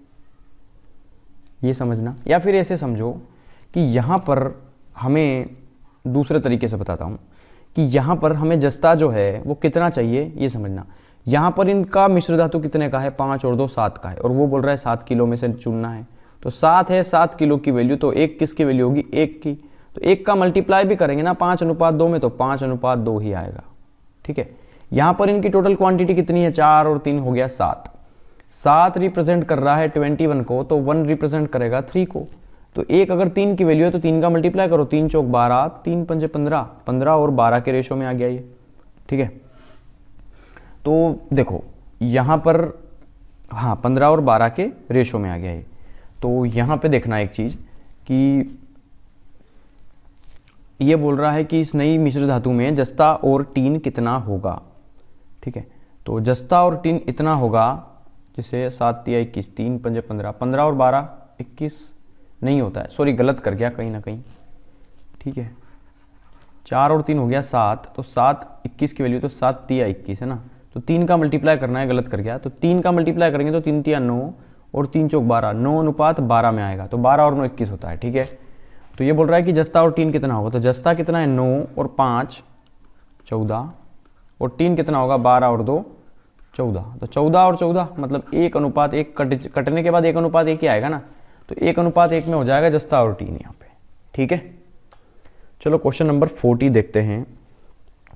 ये समझना। या फिर ऐसे समझो कि यहाँ पर हमें दूसरे तरीके से बताता हूँ कि यहाँ पर हमें जस्ता जो है वो कितना चाहिए, ये समझना। यहाँ पर इनका मिश्र धातु कितने का है, 5 और 2 7 का है, और वो बोल रहा है 7 किलो में से चुनना है। तो 7 है, 7 किलो की वैल्यू, तो 1 किसकी वैल्यू होगी, 1 की। तो 1 का मल्टीप्लाई भी करेंगे ना 5:2 में, तो 5:2 ही आएगा, ठीक है। यहाँ पर इनकी टोटल क्वांटिटी कितनी है, 4 और 3 हो गया 7। 7 रिप्रेजेंट कर रहा है 21 को, तो 1 रिप्रेजेंट करेगा 3 को। तो 1 अगर 3 की वैल्यू है तो 3 का मल्टीप्लाई करो, 3 चौक 12, 3 पंजे 15, 15 और 12 के रेशो में आ गया ये, ठीक है। तो देखो यहाँ पर हाँ 15 और 12 के रेशो में आ गया ये। तो यहाँ पे देखना एक चीज़ कि ये बोल रहा है कि इस नई मिश्र धातु में जस्ता और टीन कितना होगा, ठीक है। तो जस्ता और टीन इतना होगा, जैसे 7 या 21, 3 पंजे 15, 15 और 12 21 नहीं होता है, सॉरी गलत कर गया कहीं ना कहीं, ठीक है। 4 और 3 हो गया 7, तो 7 21 की वैल्यू, तो 7 3 21 है ना। तो 3 का मल्टीप्लाई करना है, गलत कर गया। तो 3 का मल्टीप्लाई करेंगे तो 3 3 9 और 3 चौक 12, 9:12 में आएगा। तो 12 और 9 21 होता है, ठीक है। तो ये बोल रहा है कि जस्ता और टीन कितना होगा, तो जस्ता कितना है 9 और 5 14, और टीन कितना होगा 12 और 2 14। तो 14 और 14 मतलब 1:1 कटने के बाद 1:1 ही आएगा ना, तो 1:1 में हो जाएगा जस्ता और टीन यहाँ पे। ठीक है, चलो क्वेश्चन नंबर 40 देखते हैं।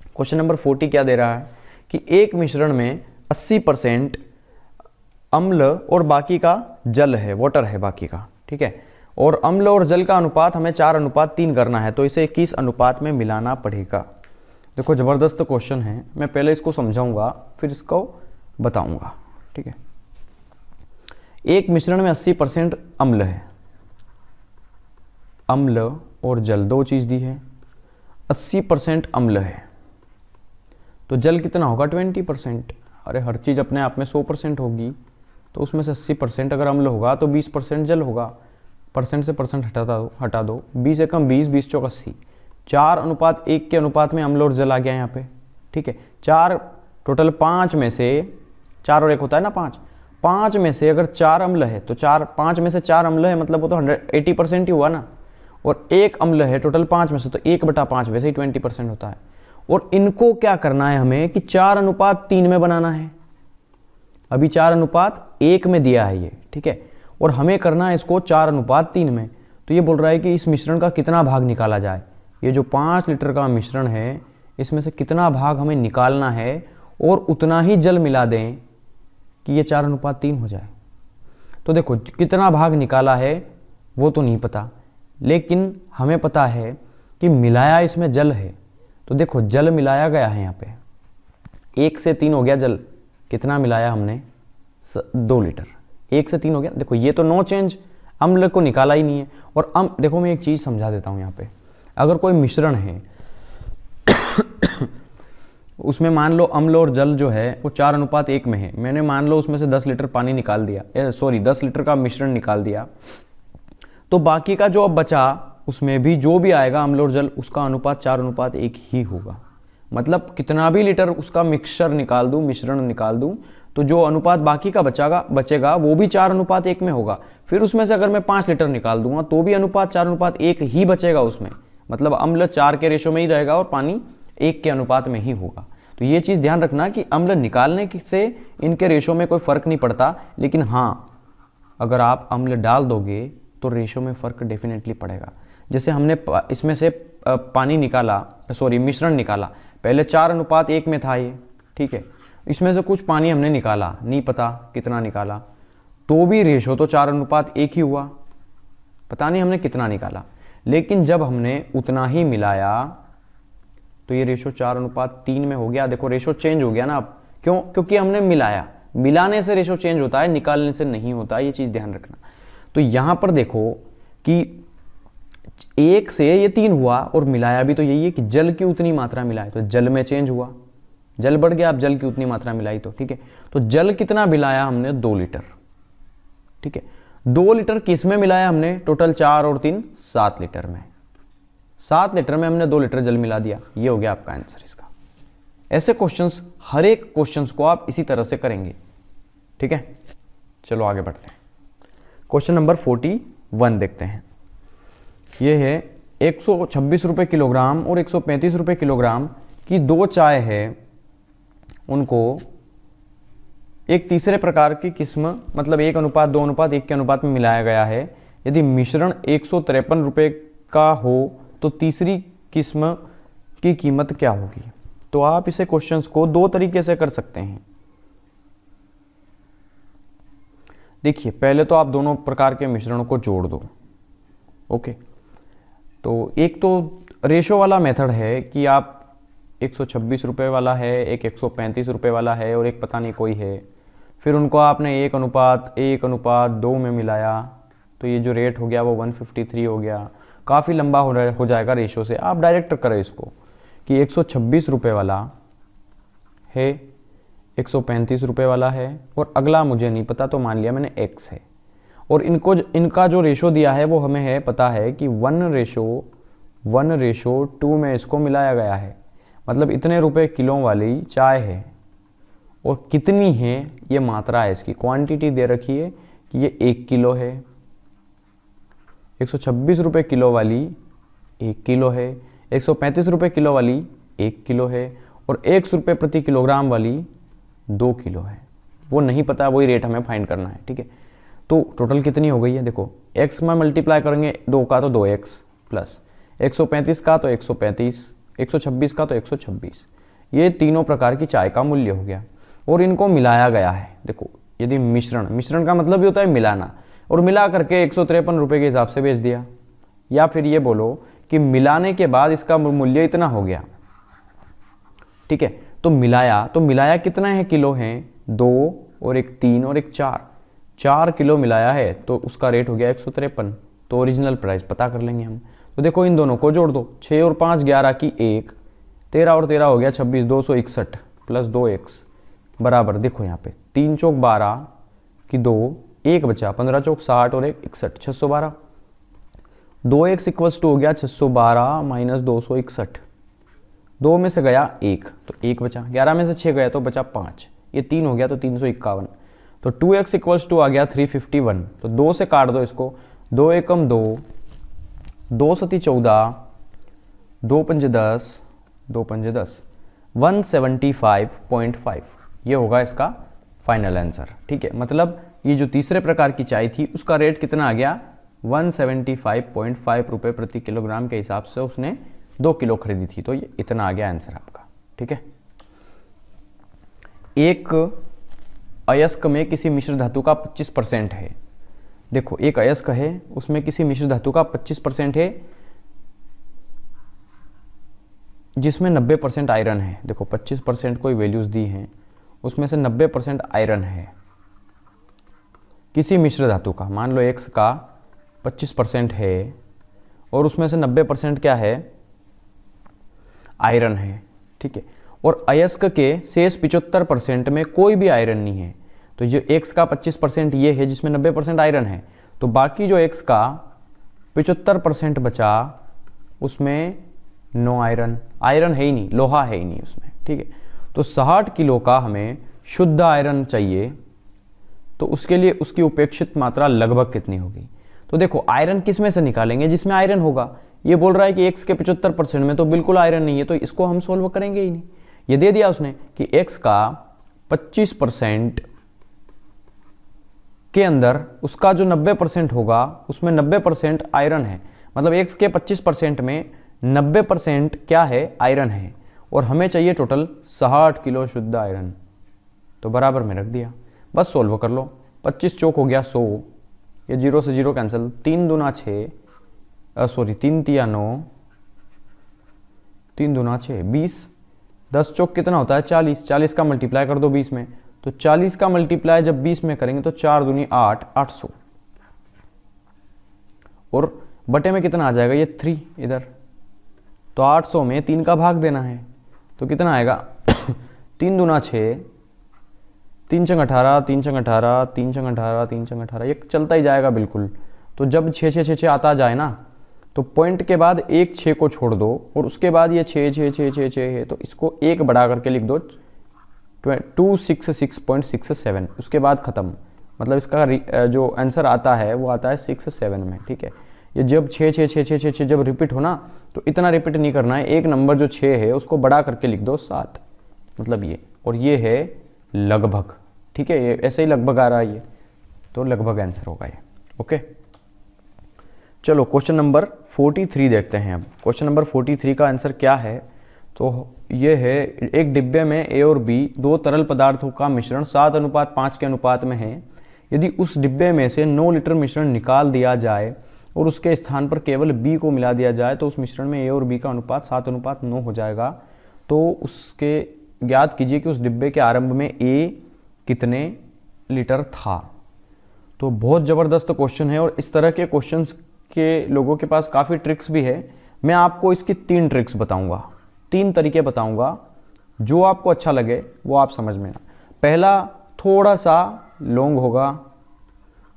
क्वेश्चन नंबर 40 क्या दे रहा है कि एक मिश्रण में 80% अम्ल और बाकी का जल है, वाटर है बाकी का। ठीक है, और अम्ल और जल का अनुपात हमें 4:3 करना है, तो इसे किस अनुपात में मिलाना पड़ेगा। देखो ज़बरदस्त क्वेश्चन है, मैं पहले इसको समझाऊंगा फिर इसको बताऊंगा। ठीक है, एक मिश्रण में 80% अम्ल है, अम्ल और जल दो चीज़ दी है। 80% अम्ल है तो जल कितना होगा 20%। अरे हर चीज़ अपने आप में 100% होगी, तो उसमें से 80% अगर अम्ल होगा तो 20% जल होगा। परसेंट से परसेंट हटा दो 20 से कम 20, 20 चौक 80, 4:1 के अनुपात में अम्ल और जल आ गया यहाँ पे। ठीक है, 4 टोटल 5 में से 4 और 1 होता है ना 5 में से अगर 4 अम्ल है तो 5 में से 4 अम्ल है मतलब वो तो 80% ही हुआ ना, और 1 अम्ल है टोटल 5 में से, तो 1/5 वैसे ही 20% होता है। और इनको क्या करना है हमें कि 4:3 में बनाना है। अभी 4:1 में दिया है ये, ठीक है, और हमें करना है इसको 4:3 में। तो ये बोल रहा है कि इस मिश्रण का कितना भाग निकाला जाए। ये जो 5 लीटर का मिश्रण है इसमें से कितना भाग हमें निकालना है और उतना ही जल मिला दें कि ये 4:3 हो जाए। तो देखो कितना भाग निकाला है वो तो नहीं पता, लेकिन हमें पता है कि मिलाया इसमें जल है। तो देखो जल मिलाया गया है यहाँ पे, 1 से 3 हो गया जल। कितना मिलाया हमने 2 लीटर, 1 से 3 हो गया। देखो ये तो नो चेंज, अम्ल को निकाला ही नहीं है। और देखो मैं एक चीज़ समझा देता हूँ यहाँ पे, अगर कोई मिश्रण है उसमें मान लो अम्ल और जल जो है वो 4:1 में है, मैंने मान लो उसमें से 10 लीटर पानी निकाल दिया, 10 लीटर का मिश्रण निकाल दिया, तो बाकी का जो अब बचा उसमें भी जो भी आएगा अम्ल और जल उसका अनुपात 4:1 ही होगा। मतलब कितना भी लीटर उसका मिक्सचर निकाल दूं, मिश्रण निकाल दूं, तो जो अनुपात बाकी का बचेगा वो भी 4:1 में होगा। फिर उसमें से अगर मैं 5 लीटर निकाल दूंगा तो भी अनुपात 4:1 ही बचेगा उसमें। मतलब अम्ल 4 के रेशो में ही रहेगा और पानी 1 के अनुपात में ही होगा। तो ये चीज़ ध्यान रखना कि अम्ल निकालने से इनके रेशो में कोई फ़र्क नहीं पड़ता, लेकिन हाँ अगर आप अम्ल डाल दोगे तो रेशो में फ़र्क डेफिनेटली पड़ेगा। जैसे हमने इसमें से पानी निकाला, मिश्रण निकाला, पहले 4:1 में था ये, ठीक है, इसमें से कुछ पानी हमने निकाला, नहीं पता कितना निकाला, तो भी रेशो तो 4:1 ही हुआ, पता नहीं हमने कितना निकाला। लेकिन जब हमने उतना ही मिलाया तो ये रेशो 4:3 में हो गया। देखो रेशो चेंज हो गया ना अब, क्यों? क्योंकि हमने मिलाया, मिलाने से रेशो चेंज होता है, निकालने से नहीं होता, ये चीज़ ध्यान रखना। तो यहाँ पर देखो कि 1 से ये 3 हुआ और मिलाया भी तो यही है कि जल की उतनी मात्रा मिलाए, तो जल में चेंज हुआ, जल बढ़ गया, अब जल की उतनी मात्रा मिलाई तो ठीक है। तो जल कितना मिलाया हमने 2 लीटर, ठीक है। 2 लीटर किस में मिलाया हमने? टोटल 4 और 3 7 लीटर में, 7 लीटर में हमने 2 लीटर जल मिला दिया। ये हो गया आपका आंसर इसका। ऐसे क्वेश्चंस, हर एक क्वेश्चंस को आप इसी तरह से करेंगे, ठीक है। चलो आगे बढ़ते हैं, क्वेश्चन नंबर 41 देखते हैं। ये है 126 रुपये किलोग्राम और 135 रुपये किलोग्राम की 2 चाय है, उनको एक तीसरे प्रकार की किस्म, मतलब 1:2:1 के अनुपात में मिलाया गया है। यदि मिश्रण 153 रुपये का हो तो तीसरी किस्म की कीमत क्या होगी? तो आप इसे क्वेश्चंस को 2 तरीके से कर सकते हैं। देखिए पहले तो आप दोनों प्रकार के मिश्रणों को जोड़ दो, ओके। तो एक तो रेशो वाला मेथड है कि आप 126 रुपये वाला है, एक 135 रुपये वाला है और एक पता नहीं कोई है, फिर उनको आपने 1:1:2 में मिलाया, तो ये जो रेट हो गया वो 153 हो गया। काफ़ी लंबा हो जाएगा रेशो से। आप डायरेक्ट करें इसको कि 126 रुपये वाला है, 135 रुपये वाला है और अगला मुझे नहीं पता, तो मान लिया मैंने x है। और इनका जो रेशो दिया है वो हमें है पता है कि 1:2 में इसको मिलाया गया है। मतलब इतने रुपए किलो वाली चाय है और कितनी है ये मात्रा है, इसकी क्वांटिटी दे रखी है कि ये 1 किलो है, 126 रुपये किलो वाली 1 किलो है, 135 रुपये किलो वाली 1 किलो है, और 100 रुपये प्रति किलोग्राम वाली 2 किलो है। वो नहीं पता, वही रेट हमें फाइंड करना है, ठीक है। तो टोटल कितनी हो गई है, देखो x में मल्टीप्लाई करेंगे 2 का तो 2x प्लस 135 का तो 135, 126 का तो 126। ये तीनों प्रकार की चाय का मूल्य हो गया और इनको मिलाया गया है। देखो यदि मिश्रण का मतलब ही होता है मिलाना, और मिला करके 153 रुपये के हिसाब से बेच दिया, या फिर ये बोलो कि मिलाने के बाद इसका मूल्य इतना हो गया, ठीक है। तो मिलाया कितना है, किलो हैं 2 और एक 3 और एक 4 किलो मिलाया है, तो उसका रेट हो गया 153। तो ओरिजिनल प्राइस पता कर लेंगे हम। तो देखो इन दोनों को जोड़ दो, 6 और 5 11 की 1, 13 और 13 हो गया 26, 261 प्लस 2x बराबर, देखो यहाँ पे 3 चौक 12 की 2, 1 बचा, 15 चौक 60 और 1 61, 612। 2x इक्वल्स टू हो गया 612 माइनस 261, 2 में से गया 1 तो 1 बचा, 11 में से 6 गया तो बचा 5, ये 3 हो गया तो 351। तो 2x इक्वल्स टू आ गया 351। तो 2 से काट दो इसको, 2 एकम 2, 2 सती 14, 2 पंजे 10, 2 पंजे 10, 175.5 ये होगा इसका फाइनल आंसर, ठीक है। मतलब ये जो तीसरे प्रकार की चाय थी उसका रेट कितना आ गया, 175.5 रुपये प्रति किलोग्राम के हिसाब से उसने 2 किलो खरीदी थी, तो ये इतना आ गया आंसर आपका, ठीक है। एक अयस्क में किसी मिश्र धातु का 25% है। देखो एक अयस्क है, उसमें किसी मिश्र धातु का 25% है जिसमें 90% आयरन है। देखो 25% कोई वैल्यूज दी हैं, उसमें से 90% आयरन है किसी मिश्र धातु का। मान लो एक्स का 25% है और उसमें से 90% क्या है, आयरन है, ठीक है। और अयस्क के शेष 75% में कोई भी आयरन नहीं है। तो जो एक्स का 25% ये है जिसमें 90% आयरन है, तो बाकी जो एक्स का 75% बचा उसमें नो आयरन है ही नहीं, लोहा है ही नहीं उसमें, ठीक है। तो 60 किलो का हमें शुद्ध आयरन चाहिए, तो उसके लिए उसकी उपेक्षित मात्रा लगभग कितनी होगी। तो देखो आयरन किस में से निकालेंगे, जिसमें आयरन होगा। ये बोल रहा है कि एक्स के 75% में तो बिल्कुल आयरन नहीं है, तो इसको हम सोल्व करेंगे ही नहीं। ये दे दिया उसने कि एक्स का 25% के अंदर उसका जो 90% होगा उसमें 90% आयरन है। मतलब एक्स के 25% में 90% क्या है, आयरन है, और हमें चाहिए टोटल 60 किलो शुद्ध आयरन। तो बराबर में रख दिया, बस सोल्व कर लो। 25 चौक हो गया 100, ये 0 से 0 कैंसिल, 3 दूना 6, 3 तिया 9, 3 दूना 6 20, 10 चौक कितना होता है 40, 40 का मल्टीप्लाई कर दो 20 में, तो 40 का मल्टीप्लाई जब 20 में करेंगे तो 4 दूनी 8, 800, और बटे में कितना आ जाएगा, ये 3 इधर, तो 800 में 3 का भाग देना है, तो कितना आएगा 3 दूना 6, 3 चंग 18, 3 चंग 18, 3 चंग 18, 3 चंग 18, ये चलता ही जाएगा बिल्कुल। तो जब 6 6 6 6 आता जाए ना, तो पॉइंट के बाद एक 6 को छोड़ दो, और उसके बाद ये 6 6 6 6 6 है, तो इसको एक बढ़ा करके लिख दो 266.67, उसके बाद ख़त्म। मतलब इसका जो आंसर आता है वो आता है 67 में, ठीक है। ये जब 6 6 6 6 6 6 जब रिपीट हो ना, तो इतना रिपीट नहीं करना है, एक नंबर जो 6 है उसको बढ़ा करके लिख दो 7, मतलब ये, और ये है लगभग, ठीक है। ये ऐसे ही लगभग आ रहा है ये, तो लगभग आंसर होगा ये, ओके। चलो क्वेश्चन नंबर 43 देखते हैं। अब क्वेश्चन नंबर 43 का आंसर क्या है, तो ये है एक डिब्बे में ए और बी दो तरल पदार्थों का मिश्रण 7:5 के अनुपात में है। यदि उस डिब्बे में से 9 लीटर मिश्रण निकाल दिया जाए और उसके स्थान पर केवल बी को मिला दिया जाए, तो उस मिश्रण में ए और बी का अनुपात 7:9 हो जाएगा। तो उसके ज्ञात कीजिए कि उस डिब्बे के आरंभ में ए कितने लीटर था। तो बहुत ज़बरदस्त क्वेश्चन है, और इस तरह के क्वेश्चंस के लोगों के पास काफ़ी ट्रिक्स भी है। मैं आपको इसकी 3 ट्रिक्स बताऊंगा, 3 तरीके बताऊंगा, जो आपको अच्छा लगे वो आप समझ में। पहला थोड़ा सा लॉन्ग होगा,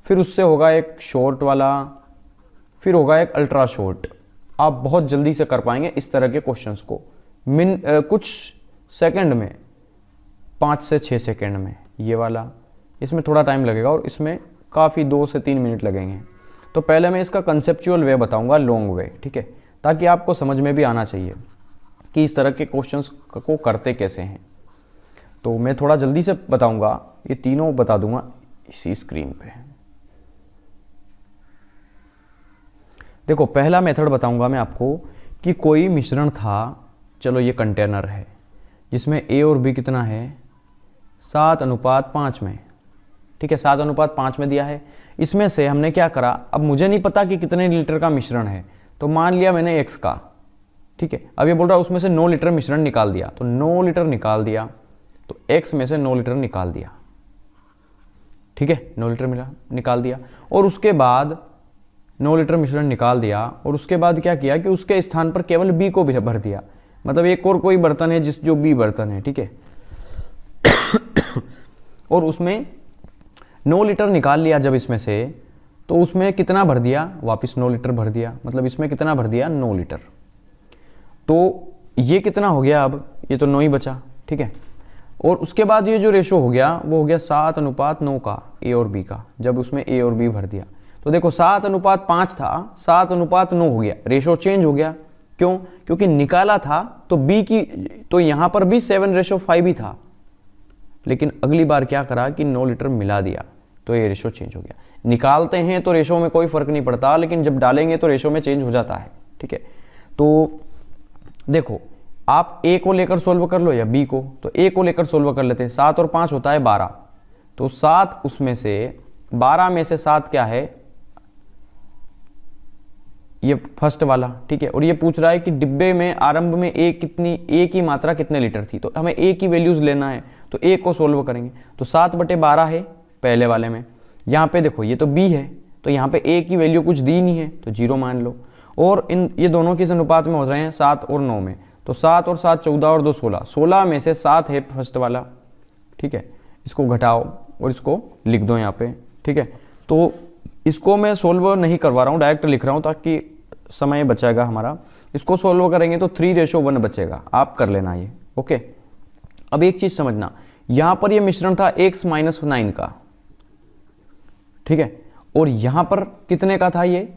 फिर उससे होगा एक शॉर्ट वाला, फिर होगा एक अल्ट्रा शॉर्ट। आप बहुत जल्दी से कर पाएंगे इस तरह के क्वेश्चंस को, कुछ सेकंड में, 5 से 6 सेकंड में। ये वाला, इसमें थोड़ा टाइम लगेगा और इसमें काफ़ी 2 से 3 मिनट लगेंगे। तो पहले मैं इसका कंसेप्चुअल वे बताऊंगा, लॉन्ग वे, ठीक है, ताकि आपको समझ में भी आना चाहिए कि इस तरह के क्वेश्चंस को करते कैसे हैं। तो मैं थोड़ा जल्दी से बताऊंगा, ये तीनों बता दूंगा इसी स्क्रीन पे। देखो पहला मेथड बताऊंगा मैं आपको कि कोई मिश्रण था, चलो ये कंटेनर है जिसमें A और B कितना है 7:5 में, ठीक है, 7:5 में दिया है। इसमें से हमने क्या करा, अब मुझे नहीं पता कि कितने लीटर का मिश्रण है, तो मान लिया मैंने X का, ठीक है। अब ये बोल रहा है उसमें से 9 लीटर मिश्रण निकाल दिया, तो 9 लीटर निकाल दिया, तो X में से 9 लीटर निकाल दिया, ठीक है, 9 लीटर मिला निकाल दिया। और उसके बाद 9 लीटर मिश्रण निकाल दिया, और उसके बाद क्या किया कि उसके स्थान पर केवल B को भी भर दिया, मतलब एक और कोई बर्तन है जो B बर्तन है, ठीक है। और उसमें 9 लीटर निकाल लिया जब इसमें से, तो उसमें कितना भर दिया, वापस 9 लीटर भर दिया, मतलब इसमें कितना भर दिया 9 लीटर। तो ये कितना हो गया, अब ये तो 9 ही बचा, ठीक है। और उसके बाद ये जो रेशो हो गया वो हो गया 7:9 का A और B का, जब उसमें A और B भर दिया। तो देखो 7:5 था, 7:9 हो गया, रेशो चेंज हो गया। क्यों? क्योंकि निकाला था तो B की, तो यहां पर भी 7:5 ही था, लेकिन अगली बार क्या करा कि 9 लीटर मिला दिया, तो ये रेशो चेंज हो गया। निकालते हैं तो रेशो में कोई फर्क नहीं पड़ता, लेकिन जब डालेंगे तो रेशो में चेंज हो जाता है, ठीक है। तो देखो आप A को लेकर सोल्व कर लो या B को, तो A को लेकर सोल्व कर लेते हैं। 7 और 5 होता है 12, तो 7 उसमें से 12 में से 7 क्या है, ये फर्स्ट वाला, ठीक है। और ये पूछ रहा है कि डिब्बे में आरंभ में A की मात्रा कितने लीटर थी, तो हमें A की वैल्यूज लेना है, तो A को सोल्व करेंगे। तो 7/12 है पहले वाले में, यहाँ पे देखो ये तो B है, तो यहाँ पे A की वैल्यू कुछ दी नहीं है, तो 0 मान लो। और ये दोनों किस अनुपात में हो रहे हैं, 7 और 9 में, तो 7 और 7 14 और 2 16, 16 में से 7 है फर्स्ट वाला, ठीक है। इसको घटाओ और इसको लिख दो यहाँ पे, ठीक है। तो इसको मैं सोल्व नहीं करवा रहा हूँ, डायरेक्ट लिख रहा हूँ ताकि समय बचेगा हमारा। इसको सोल्व करेंगे तो 3:1 बचेगा, आप कर लेना ये, ओके। अब एक चीज समझना, यहां पर ये मिश्रण था X - 9 का, ठीक है, और यहां पर कितने का था ये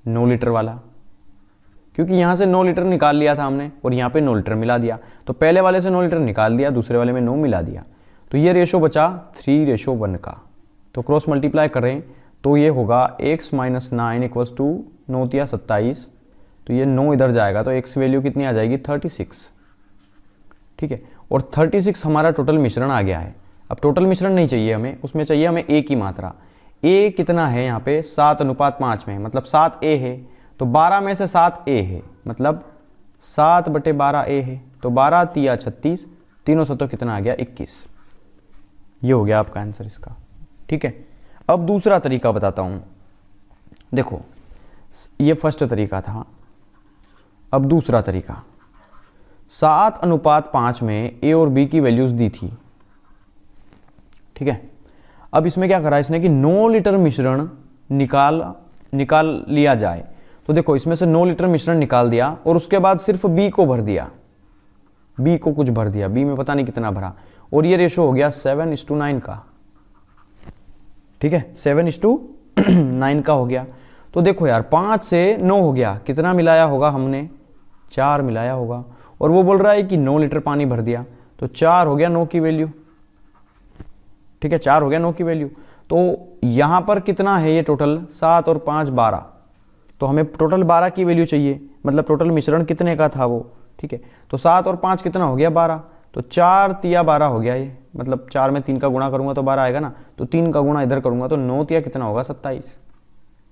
9 लीटर वाला, क्योंकि यहां से 9 लीटर निकाल लिया था हमने और यहां पे 9 लीटर मिला दिया, तो पहले वाले से 9 लीटर निकाल दिया, दूसरे वाले में 9 मिला दिया, तो ये रेशो बचा 3:1 का। तो क्रॉस मल्टीप्लाई करें तो ये होगा X - 9 = 9 × 27, तो ये 9 इधर जाएगा, तो X वैल्यू कितनी आ जाएगी 36, ठीक है। और 36 हमारा टोटल मिश्रण आ गया है। अब टोटल मिश्रण नहीं चाहिए हमें, उसमें चाहिए हमें A की मात्रा। A कितना है यहाँ पे 7:5 में, मतलब 7A है, तो 12 में से 7A है, मतलब 7/12 A है, तो 12 × 3 = 36, तीनों सतों कितना आ गया 21। ये हो गया आपका आंसर इसका, ठीक है। अब दूसरा तरीका बताता हूँ, देखो ये फर्स्ट तरीका था, अब दूसरा तरीका। 7:5 में A और B की वैल्यूज दी थी, ठीक है। अब इसमें क्या करा इसने कि 9 लीटर मिश्रण निकाल लिया जाए, तो देखो इसमें से 9 लीटर मिश्रण निकाल दिया और उसके बाद सिर्फ B को भर दिया, B को कुछ भर दिया, B में पता नहीं कितना भरा, और ये रेशो हो गया 7:9 का, ठीक है, 7:9 का हो गया। तो देखो यार 5 से 9 हो गया, कितना मिलाया होगा हमने 4 मिलाया होगा, और वो बोल रहा है कि 9 लीटर पानी भर दिया, तो 4 हो गया 9 की वैल्यू, ठीक है, 4 हो गया 9 की वैल्यू। तो यहां पर कितना है ये टोटल 7 और 5 12, तो हमें टोटल 12 की वैल्यू चाहिए, मतलब टोटल मिश्रण कितने का था वो, ठीक है। तो 7 और 5 कितना हो गया 12, तो 4 × 12 हो गया ये, मतलब 4 में 3 का गुणा करूंगा तो 12 आएगा ना, तो 3 का गुणा इधर करूंगा तो 9 × कितना होगा 27,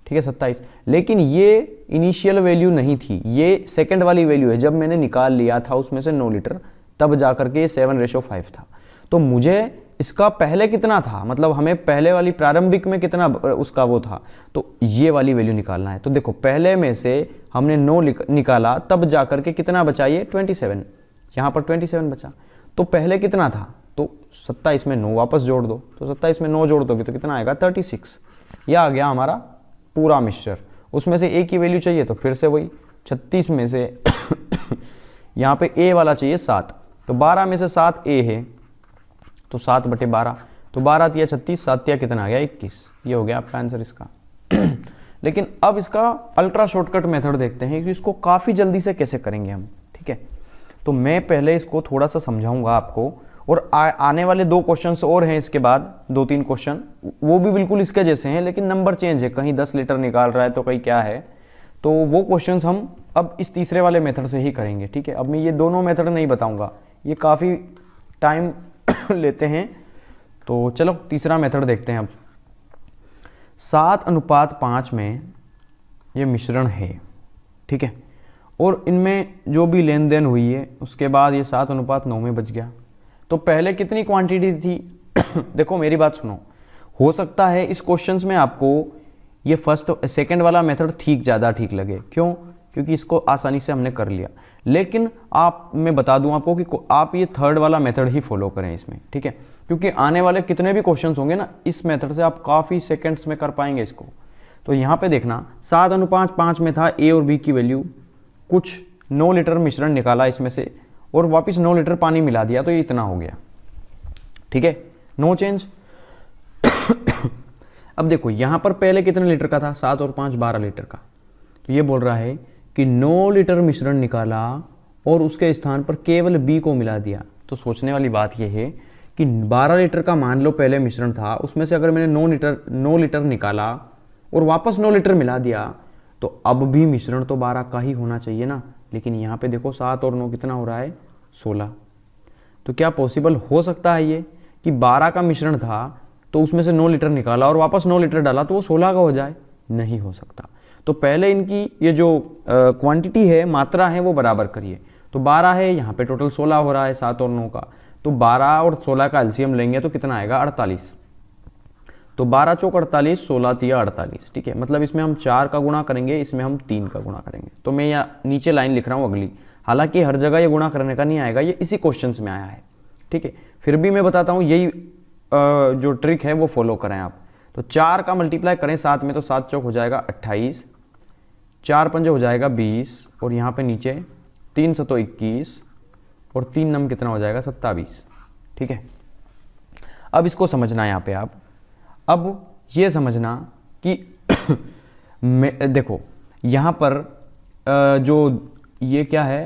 ठीक है 27। लेकिन ये इनिशियल वैल्यू नहीं थी, ये सेकंड वाली वैल्यू है, जब मैंने निकाल लिया था उसमें से 9 लीटर, तब जाकर के 7:5 था। तो मुझे इसका पहले कितना था, मतलब हमें पहले वाली प्रारंभिक में कितना उसका वो था, तो ये वाली वैल्यू निकालना है। तो देखो पहले में से हमने 9 निकाला, तब जाकर के कितना बचा ये 27, यहाँ पर 27 बचा। तो पहले कितना था, तो 27 में 9 वापस जोड़ दो, तो 27 में 9 जोड़ दोगे तो कितना आएगा 36। यह आ गया हमारा पूरा मिक्सचर। उसमें से A की वैल्यू चाहिए तो फिर से वही 36 में से यहाँ पे A वाला चाहिए 7, तो 12 में से 7 A है, तो 7/12, तो 12 × 36, 7 × कितना आ गया 21। ये हो गया आपका आंसर इसका। लेकिन अब इसका अल्ट्रा शॉर्टकट मेथड देखते हैं कि इसको काफ़ी जल्दी से कैसे करेंगे हम। ठीक है, तो मैं पहले इसको थोड़ा सा समझाऊंगा आपको, और आने वाले 2 क्वेश्चंस और हैं इसके बाद, 2-3 क्वेश्चन, वो भी बिल्कुल इसके जैसे हैं, लेकिन नंबर चेंज है, कहीं 10 लीटर निकाल रहा है तो कहीं क्या है, तो वो क्वेश्चंस हम अब इस तीसरे वाले मेथड से ही करेंगे। ठीक है, अब मैं ये दोनों मेथड नहीं बताऊंगा, ये काफ़ी टाइम लेते हैं, तो चलो तीसरा मेथड देखते हैं अब। 7:5 में ये मिश्रण है। ठीक है, और इनमें जो भी लेन देन हुई है उसके बाद ये 7:9 में बच गया। तो पहले कितनी क्वांटिटी थी? देखो मेरी बात सुनो, हो सकता है इस क्वेश्चंस में आपको ये फर्स्ट सेकंड वाला मेथड ज़्यादा ठीक लगे। क्यों? क्योंकि इसको आसानी से हमने कर लिया, लेकिन मैं बता दूं आपको कि आप ये थर्ड वाला मेथड ही फॉलो करें इसमें। ठीक है, क्योंकि आने वाले कितने भी क्वेश्चंस होंगे ना, इस मेथड से आप काफ़ी सेकंड्स में कर पाएंगे इसको। तो यहाँ पे देखना 7:5 में था ए और बी की वैल्यू, कुछ 9 लीटर मिश्रण निकाला इसमें से और वापस 9 लीटर पानी मिला दिया, तो ये इतना हो गया। ठीक है, नो चेंज। अब देखो यहाँ पर पहले कितने लीटर का था? 7 और 5 12 लीटर का। तो ये बोल रहा है कि 9 लीटर मिश्रण निकाला और उसके स्थान पर केवल बी को मिला दिया। तो सोचने वाली बात यह है कि 12 लीटर का मान लो पहले मिश्रण था, उसमें से अगर मैंने 9 लीटर निकाला और वापस 9 लीटर मिला दिया, तो अब भी मिश्रण तो 12 का ही होना चाहिए ना। लेकिन यहाँ पे देखो 7 और 9 कितना हो रहा है? 16। तो क्या पॉसिबल हो सकता है ये कि 12 का मिश्रण था तो उसमें से 9 लीटर निकाला और वापस 9 लीटर डाला तो वो 16 का हो जाए? नहीं हो सकता। तो पहले इनकी ये जो क्वांटिटी है, मात्रा है, वो बराबर करिए। तो 12 है, यहाँ पे टोटल 16 हो रहा है 7 और 9 का, तो 12 और 16 का एलसीएम लेंगे तो कितना आएगा? 48। तो 12 चौक 48, 16 तिया 48। ठीक है, मतलब इसमें हम 4 का गुणा करेंगे, इसमें हम 3 का गुणा करेंगे। तो मैं यहाँ नीचे लाइन लिख रहा हूँ अगली, हालांकि हर जगह ये गुणा करने का नहीं आएगा, ये इसी क्वेश्चन में आया है। ठीक है, फिर भी मैं बताता हूँ, यही जो ट्रिक है वो फॉलो करें आप। तो 4 का मल्टीप्लाई करें 7 में, तो 7 चौक हो जाएगा 28, 4 पंजे हो जाएगा 20, और यहाँ पे नीचे 3 सतो 21 और 3 नम कितना हो जाएगा? 27। ठीक है, अब इसको समझना यहाँ पे आप। अब ये समझना कि देखो यहाँ पर जो ये क्या है?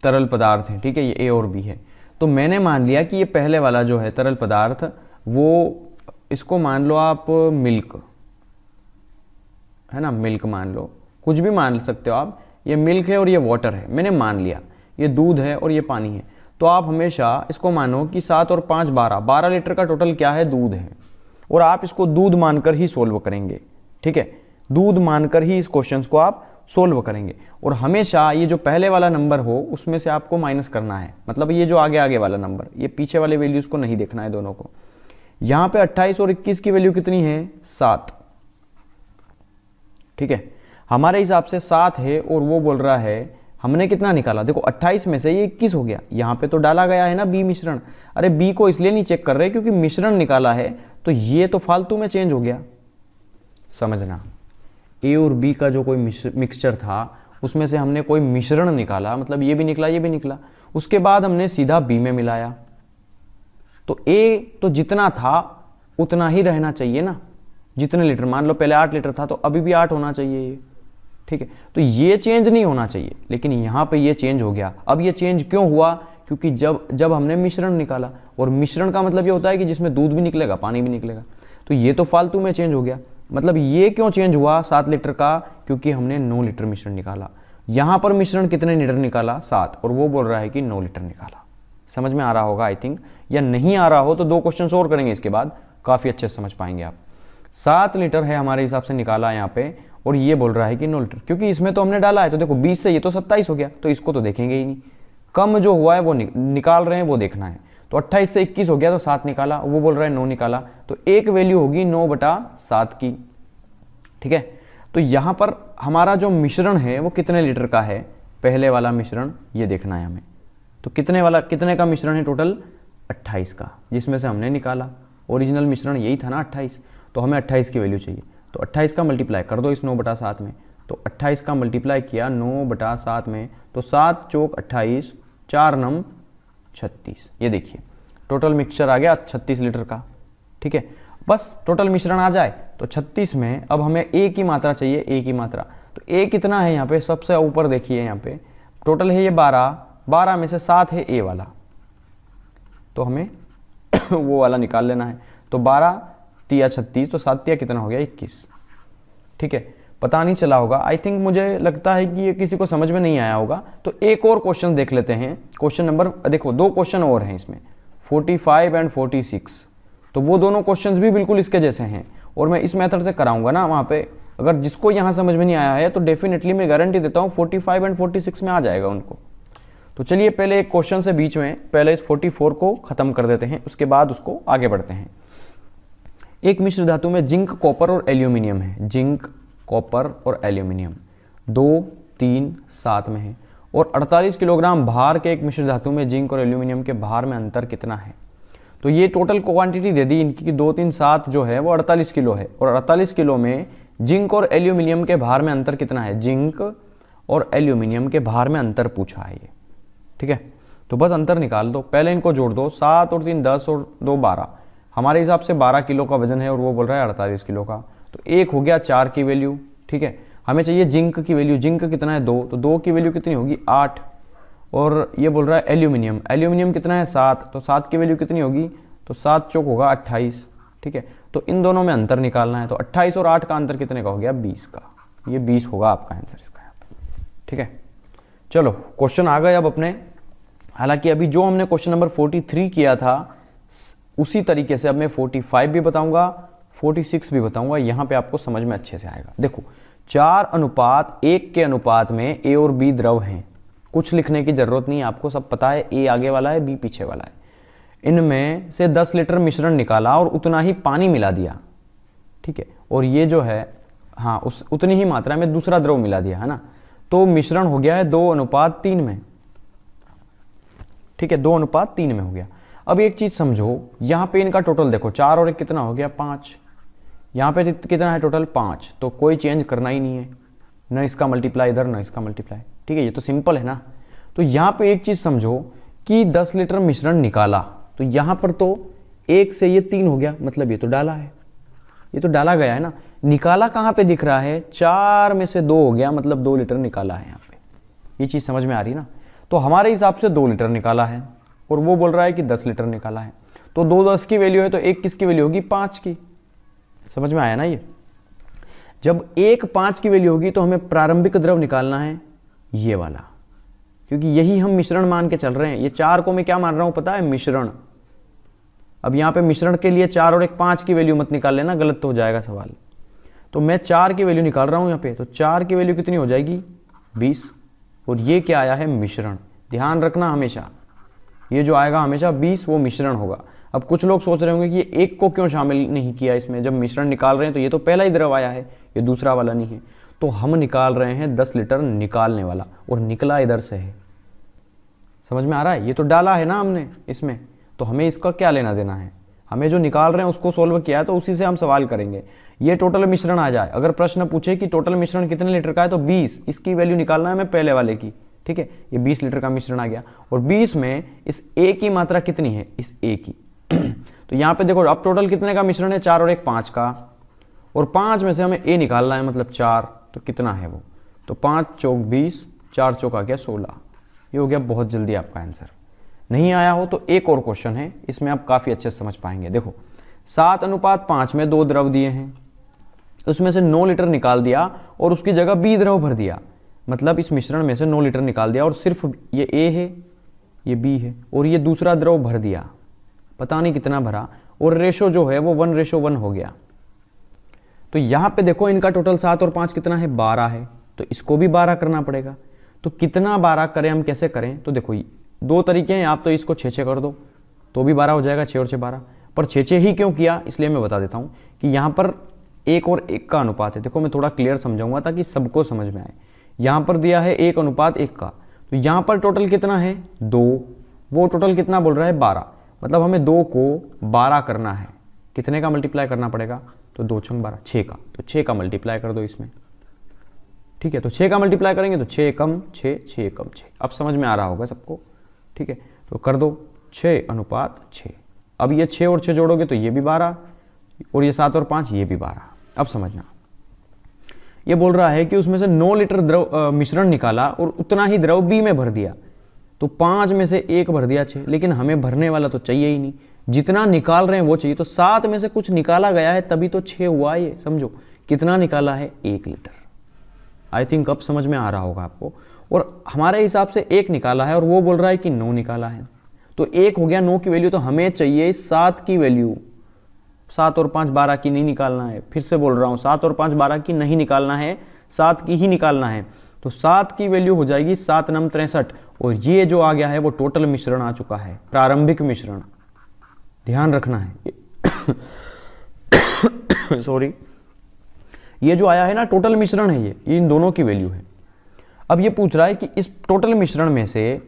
तरल पदार्थ है। ठीक है, ये ए और बी है। तो मैंने मान लिया कि ये पहले वाला जो है तरल पदार्थ, वो इसको मान लो आप मिल्क, है ना, मिल्क मान लो, कुछ भी मान सकते हो आप। ये मिल्क है और ये वाटर है, मैंने मान लिया। ये दूध है और ये पानी है। तो आप हमेशा इसको मानो कि 7 और 5 12 लीटर का टोटल क्या है? दूध है, और आप इसको दूध मानकर ही सोल्व करेंगे। ठीक है, दूध मानकर ही इस क्वेश्चन को आप सोल्व करेंगे, और हमेशा ये जो पहले वाला नंबर हो उसमें से आपको माइनस करना है। मतलब ये जो आगे वाला नंबर, ये पीछे वाले वैल्यूज को नहीं देखना है दोनों को। यहाँ पे 28 और 21 की वैल्यू कितनी है? 7। ठीक है, हमारे हिसाब से 7 है, और वो बोल रहा है हमने कितना निकाला? देखो 28 में से ये 21 हो गया, यहाँ पे तो डाला गया है ना बी मिश्रण। अरे बी को इसलिए नहीं चेक कर रहे क्योंकि मिश्रण निकाला है, तो ये तो फालतू में चेंज हो गया। समझना, ए और बी का जो कोई मिक्सचर था उसमें से हमने कोई मिश्रण निकाला, मतलब ये भी निकला ये भी निकला, उसके बाद हमने सीधा बी में मिलाया। तो ए तो जितना था उतना ही रहना चाहिए ना, जितने लीटर, मान लो पहले 8 लीटर था तो अभी भी 8 होना चाहिए ये। ठीक है, तो ये चेंज नहीं होना चाहिए, लेकिन यहाँ पे ये चेंज हो गया। अब ये चेंज क्यों हुआ? क्योंकि जब हमने मिश्रण निकाला, और मिश्रण का मतलब ये होता है कि जिसमें दूध भी निकलेगा पानी भी निकलेगा, तो ये तो फालतू में चेंज हो गया। मतलब ये क्यों चेंज हुआ 7 लीटर का? क्योंकि हमने 9 लीटर मिश्रण निकाला। यहाँ पर मिश्रण कितने लीटर निकाला? 7, और वो बोल रहा है कि 9 लीटर निकाला। समझ में आ रहा होगा आई थिंक, या नहीं आ रहा हो तो 2 क्वेश्चन और करेंगे इसके बाद, काफ़ी अच्छे से समझ पाएंगे आप। 7 लीटर है हमारे हिसाब से निकाला यहाँ पे, और ये बोल रहा है कि 9 लीटर, क्योंकि इसमें तो हमने डाला है। तो देखो 20 से ये तो 27 हो गया, तो इसको तो देखेंगे ही नहीं, कम जो हुआ है वो निकाल रहे हैं वो देखना है। तो 28 से 21 हो गया तो 7 निकाला, वो बोल रहा है 9 निकाला, तो एक वैल्यू होगी 9/7 की। ठीक है, तो यहाँ पर हमारा जो मिश्रण है वो कितने लीटर का है? पहले वाला मिश्रण ये देखना है हमें। तो कितने का मिश्रण है टोटल? 28 का, जिसमें से हमने निकाला। ओरिजिनल मिश्रण यही था ना 28, तो हमें 28 की वैल्यू चाहिए। तो 28 का मल्टीप्लाई कर दो इस 9/7 में, तो 28 का मल्टीप्लाई किया 9/7 में, तो 7 चौक 28, 4 नम 36। ये देखिए टोटल मिक्सचर आ गया 36 लीटर का। ठीक है, बस टोटल मिश्रण आ जाए। तो 36 में अब हमें ए की मात्रा चाहिए, ए की मात्रा। तो ए कितना है यहाँ पे, सबसे ऊपर देखिए यहाँ पे टोटल है ये 12, 12 में से 7 है ए वाला, तो हमें वो वाला निकाल लेना है। तो 12 तिया 36, तो 7 तिया कितना हो गया 21। ठीक है, पता नहीं चला होगा, आई थिंक मुझे लगता है कि ये किसी को समझ में नहीं आया होगा। तो एक और क्वेश्चन देख लेते हैं, क्वेश्चन नंबर, देखो 2 क्वेश्चन और हैं इसमें, 45 एंड 46। तो वो दोनों क्वेश्चंस भी बिल्कुल इसके जैसे हैं और मैं इस मेथड से कराऊंगा ना वहाँ पे। अगर जिसको यहाँ समझ में नहीं आया है तो डेफिनेटली मैं गारंटी देता हूँ 45 एंड 46 में आ जाएगा उनको। तो चलिए पहले एक क्वेश्चन से बीच में पहले इस 44 को खत्म कर देते हैं, उसके बाद उसको आगे बढ़ते हैं। एक मिश्र धातु में जिंक, कॉपर और एल्यूमिनियम है। जिंक, कॉपर और एल्यूमिनियम 2, 3, 7 में है और 48 किलोग्राम भार के एक मिश्र धातु में जिंक और एल्यूमिनियम के भार में अंतर कितना है। तो ये टोटल क्वांटिटी दे दी इनकी कि 2, 3, 7 जो है वो 48 किलो है और 48 किलो में जिंक और एल्यूमिनियम के भार में अंतर कितना है। जिंक और एल्यूमिनियम के भार में अंतर पूछा है ये। ठीक है, तो बस अंतर निकाल दो, पहले इनको जोड़ दो, 7 और 3 10 और 2 12, हमारे हिसाब से 12 किलो का वजन है और वो बोल रहा है 48 किलो का। तो एक हो गया 4 की वैल्यू। ठीक है, हमें चाहिए जिंक की वैल्यू, जिंक कितना है 2, तो 2 की वैल्यू कितनी होगी 8। और ये बोल रहा है एल्यूमिनियम, एल्यूमिनियम कितना है 7, तो 7 की वैल्यू कितनी होगी, तो 7 चौक होगा 28। ठीक है, तो इन दोनों में अंतर निकालना है। तो 28 और 8 का अंतर कितने का हो गया 20 का, ये 20 होगा आपका आंसर इसका यहाँ पे। ठीक है, चलो क्वेश्चन आ गए अब अपने। हालांकि अभी जो हमने क्वेश्चन नंबर 43 किया था उसी तरीके से अब मैं 45 भी बताऊंगा, 46 भी बताऊंगा, यहाँ पे आपको समझ में अच्छे से आएगा। देखो 4:1 के अनुपात में ए और बी द्रव हैं, कुछ लिखने की जरूरत नहीं है, आपको सब पता है, ए आगे वाला है बी पीछे वाला है। इनमें से 10 लीटर मिश्रण निकाला और उतना ही पानी मिला दिया। ठीक है, और ये जो है हाँ उतनी ही मात्रा में दूसरा द्रव मिला दिया है ना, तो मिश्रण हो गया है 2:3 में। ठीक है, 2:3 में हो गया। अब एक चीज समझो, यहाँ पे इनका टोटल देखो 4 और 1 कितना हो गया 5, यहाँ पे कितना है टोटल 5, तो कोई चेंज करना ही नहीं है, न इसका मल्टीप्लाई इधर न इसका मल्टीप्लाई। ठीक है, ये तो सिंपल है ना। तो यहाँ पे एक चीज समझो कि 10 लीटर मिश्रण निकाला, तो यहाँ पर तो 1 से ये 3 हो गया, मतलब ये तो डाला है, ये तो डाला गया है ना। निकाला कहाँ पे दिख रहा है, 4 में से 2 हो गया, मतलब 2 लीटर निकाला है यहाँ पे। ये चीज समझ में आ रही है ना। तो हमारे हिसाब से 2 लीटर निकाला है और वो बोल रहा है कि 10 लीटर निकाला है। तो 2 10 की वैल्यू है, तो 1 किसकी वैल्यू होगी 5 की। समझ में आया ना। ये जब 1 5 की वैल्यू होगी तो हमें प्रारंभिक द्रव निकालना है ये वाला, क्योंकि यही हम मिश्रण मान के चल रहे हैं। ये 4 को मैं क्या मान रहा हूं पता है, मिश्रण। अब यहां पे मिश्रण के लिए 4 और 1 5 की वैल्यू मत निकाल लेना, गलत तो हो जाएगा सवाल। तो मैं 4 की वैल्यू निकाल रहा हूं यहां पे, तो 4 की वैल्यू कितनी हो जाएगी 20, और ये क्या आया है मिश्रण। ध्यान रखना हमेशा, ये जो आएगा हमेशा 20 वो मिश्रण होगा। अब कुछ लोग सोच रहे होंगे कि ये 1 को क्यों शामिल नहीं किया इसमें, जब मिश्रण निकाल रहे हैं तो ये तो पहला ही द्रव आया है, ये दूसरा वाला नहीं है। तो हम निकाल रहे हैं 10 लीटर निकालने वाला, और निकला इधर से है। समझ में आ रहा है, ये तो डाला है ना हमने इसमें, तो हमें इसका क्या लेना देना है। हमें जो निकाल रहे हैं उसको सोल्व किया है तो उसी से हम सवाल करेंगे। ये टोटल मिश्रण आ जाए, अगर प्रश्न पूछे कि टोटल मिश्रण कितने लीटर का है तो 20, इसकी वैल्यू निकालना है हमें पहले वाले की। ठीक है, ये 20 लीटर का मिश्रण आ गया, और 20 में इस ए की मात्रा कितनी है, इस ए की। तो यहाँ पे देखो अब टोटल कितने का मिश्रण है, 4 और 1 5 का, और 5 में से हमें ए निकालना है, मतलब 4, तो कितना है वो, तो 5 चौक 20, 4 चौक आ गया 16। ये हो गया बहुत जल्दी आपका आंसर। नहीं आया हो तो एक और क्वेश्चन है, इसमें आप काफ़ी अच्छे से समझ पाएंगे। देखो 7:5 में 2 द्रव दिए हैं, उसमें से 9 लीटर निकाल दिया और उसकी जगह बी द्रव भर दिया, मतलब इस मिश्रण में से 9 लीटर निकाल दिया और सिर्फ ये ए है ये बी है और ये दूसरा द्रव भर दिया, पता नहीं कितना भरा, और रेशो जो है वो 1:1 हो गया। तो यहाँ पे देखो इनका टोटल 7 और 5 कितना है 12 है, तो इसको भी 12 करना पड़ेगा। तो कितना 12 करें, हम कैसे करें, तो देखो 2 तरीके हैं, आप तो इसको 6 कर दो तो भी 12 हो जाएगा, 6 और 6 12। पर 6 ही क्यों किया, इसलिए मैं बता देता हूँ कि यहाँ पर 1 और 1 का अनुपात है। देखो मैं थोड़ा क्लियर समझाऊंगा ताकि सबको समझ में आए। यहाँ पर दिया है 1:1 का, तो यहाँ पर टोटल कितना है 2, वो टोटल कितना बोल रहा है 12, मतलब हमें 2 को 12 करना है। कितने का मल्टीप्लाई करना पड़ेगा, तो 2 छंग 12 6 का, तो 6 का मल्टीप्लाई कर दो इसमें। ठीक है, तो 6 का मल्टीप्लाई करेंगे तो 6 कम 6 6 कम 6। अब समझ में आ रहा होगा सबको। ठीक है, तो कर दो 6:6। अब ये 6 और 6 जोड़ोगे तो ये भी 12, और ये 7 और 5 ये भी 12। अब समझना, ये बोल रहा है कि उसमें से 9 लीटर द्रव मिश्रण निकाला और उतना ही द्रव बी में भर दिया। तो 5 में से 1 भर दिया 6, लेकिन हमें भरने वाला तो चाहिए ही नहीं, जितना निकाल रहे हैं वो चाहिए। तो 7 में से कुछ निकाला गया है तभी तो 6 हुआ। ये समझो कितना निकाला है, 1 लीटर। आई थिंक अब समझ में आ रहा होगा आपको। और हमारे हिसाब से 1 निकाला है और वो बोल रहा है कि 9 निकाला है। तो 1 हो गया 9 की वैल्यू, तो हमें चाहिए 7 की वैल्यू। 7 और 5 12 की नहीं निकालना है, फिर से बोल रहा हूँ 7 और 5 12 की नहीं निकालना है, 7 की ही निकालना है। तो 7 की वैल्यू हो जाएगी 7 9 63, और ये जो आ गया है वो टोटल मिश्रण आ चुका है, प्रारंभिक मिश्रण। ध्यान रखना है सॉरी, ये जो आया है ना टोटल मिश्रण है, ये इन दोनों की वैल्यू है। अब ये पूछ रहा है कि इस टोटल मिश्रण में से,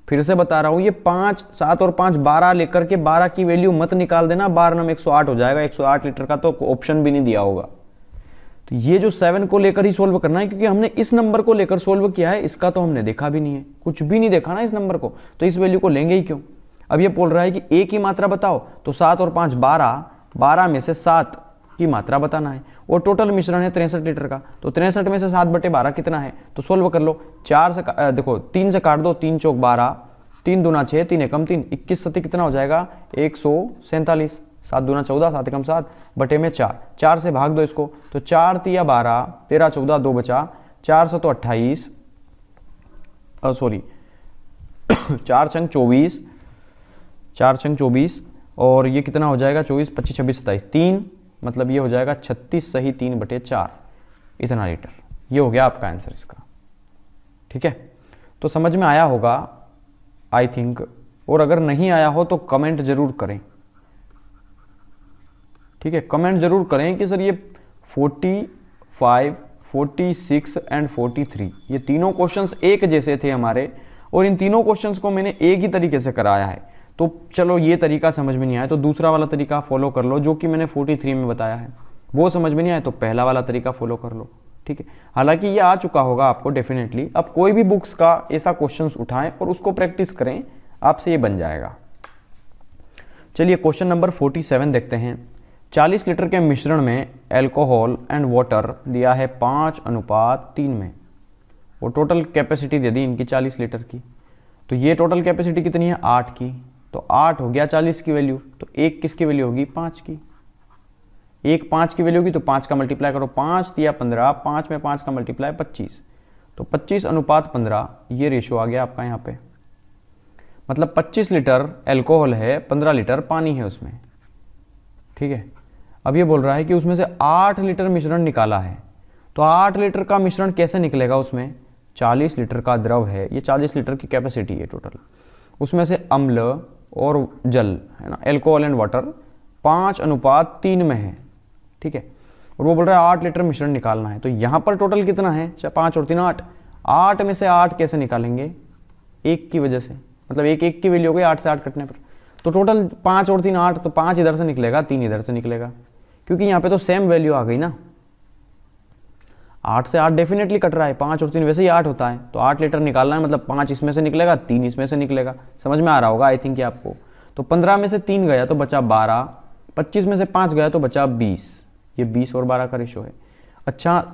फिर से बता रहा हूं, ये 5 7 और 5 12 लेकर के 12 की वैल्यू मत निकाल देना, 12 9 108 हो जाएगा। 108 लीटर का तो ऑप्शन भी नहीं दिया होगा। तो ये जो 7 को लेकर ही सोल्व करना है, क्योंकि हमने इस नंबर को लेकर सोल्व किया है, इसका तो हमने देखा भी नहीं है, कुछ भी नहीं देखा ना इस नंबर को, तो इस वैल्यू को लेंगे ही क्यों। अब ये बोल रहा है कि ए की मात्रा बताओ, तो 7 और 5 12, 12 में से 7 की मात्रा बताना है, और टोटल मिश्रण है 63 लीटर का। तो 63 में से 7/12 कितना है, तो सोल्व कर लो। 4 से देखो 3 से काट दो, 3 चौक 12, 3 दूना 6, 3 एकम 3, 21 सती कितना हो जाएगा 147, 7 दूना 14, 7 एकम 7 बटे में 4, 4 से भाग दो इसको, तो 4 तिया 12, 13 14 2 बचा, 4 से तो 28, सॉरी 4 छंग 24, 4 छंग 24, और ये कितना हो जाएगा 24 25 26 27 3, मतलब ये हो जाएगा 36 सही 3/4 इतना लीटर। ये हो गया आपका आंसर इसका। ठीक है, तो समझ में आया होगा आई थिंक, और अगर नहीं आया हो तो कमेंट जरूर करें। ठीक है, कमेंट जरूर करें कि सर ये 45, 46 एंड 43 ये तीनों क्वेश्चंस एक जैसे थे हमारे, और इन तीनों क्वेश्चंस को मैंने एक ही तरीके से कराया है। तो चलो ये तरीका समझ में नहीं आया तो दूसरा वाला तरीका फॉलो कर लो, जो कि मैंने 43 में बताया है। वो समझ में नहीं आया तो पहला वाला तरीका फॉलो कर लो। ठीक है, हालांकि ये आ चुका होगा आपको डेफिनेटली। अब कोई भी बुक्स का ऐसा क्वेश्चंस उठाएं और उसको प्रैक्टिस करें, आपसे ये बन जाएगा। चलिए क्वेश्चन नंबर 47 देखते हैं। 40 लीटर के मिश्रण में एल्कोहल एंड वाटर दिया है 5:3 में, और टोटल कैपेसिटी दे दी इनकी 40 लीटर की। तो ये टोटल कैपेसिटी कितनी है 8 की, तो 8 हो गया 40 की वैल्यू, तो 1 किसकी वैल्यू होगी 5 की। 1 5 की वैल्यू होगी, तो 5 का मल्टीप्लाई करो, 5 तिया 15, 5 में 5 का मल्टीप्लाई 25, तो 25:15 ये रेशो आ गया आपका यहाँ पे। मतलब 25 लीटर एल्कोहल है, 15 लीटर पानी है उसमें। ठीक है, अब ये बोल रहा है कि उसमें से 8 लीटर मिश्रण निकाला है। तो 8 लीटर का मिश्रण कैसे निकलेगा, उसमें 40 लीटर का द्रव है, ये 40 लीटर की कैपेसिटी है टोटल, उसमें से अम्ल और जल है ना, एल्कोहल एंड वाटर 5:3 में है। ठीक है, और वो बोल रहा है 8 लीटर मिश्रण निकालना है। तो यहाँ पर टोटल कितना है 5 और 3 8, 8 में से 8 कैसे निकालेंगे 1 की वजह से, मतलब 1 की वैल्यू हो गई 8 से 8 कटने पर। तो टोटल 5 और 3 8, तो 5 इधर से निकलेगा 3 इधर से निकलेगा, क्योंकि यहाँ पे तो सेम वैल्यू आ गई ना। 8 से 8 डेफिनेटली कट रहा है, 5 और 3 वैसे ही 8 होता है। तो 8 लीटर निकालना है, मतलब 5 इसमें से निकलेगा 3 इसमें से निकलेगा। समझ में आ रहा होगा आई थिंक आपको। तो 15 में से 3 गया तो बचा 12, 25 में से 5 गया तो बचा 20। ये 20 और 12 का रेशो है। अच्छा,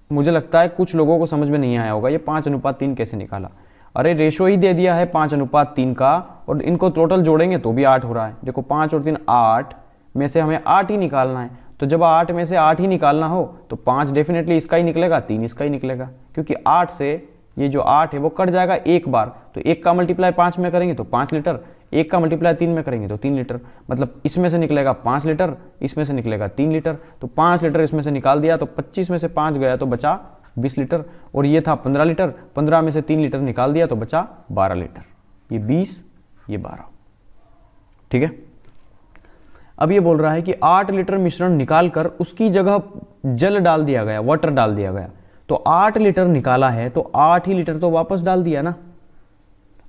मुझे लगता है कुछ लोगों को समझ में नहीं आया होगा ये 5:3 कैसे निकाला। अरे रेशो ही दे दिया है 5:3 का, और इनको टोटल जोड़ेंगे तो भी 8 हो रहा है। देखो 5 और 3 8 में से हमें 8 ही निकालना है। तो जब 8 में से 8 ही निकालना हो तो 5 डेफिनेटली इसका ही निकलेगा, 3 इसका ही निकलेगा, क्योंकि 8 से ये जो 8 है वो कट जाएगा एक बार। तो 1 का मल्टीप्लाई 5 में करेंगे तो 5 लीटर, 1 का मल्टीप्लाई 3 में करेंगे तो 3 लीटर, मतलब इसमें से निकलेगा 5 लीटर, इसमें से निकलेगा 3 लीटर। तो 5 लीटर इसमें से निकाल दिया, तो 25 में से 5 गया तो बचा 20 लीटर, और ये था 15 लीटर, 15 में से 3 लीटर निकाल दिया तो बचा 12 लीटर। ये 20 ये 12। ठीक है, अब ये बोल रहा है कि 8 लीटर मिश्रण निकालकर उसकी जगह जल डाल दिया गया, वाटर डाल दिया गया। तो 8 लीटर निकाला है तो 8 ही लीटर तो वापस डाल दिया ना।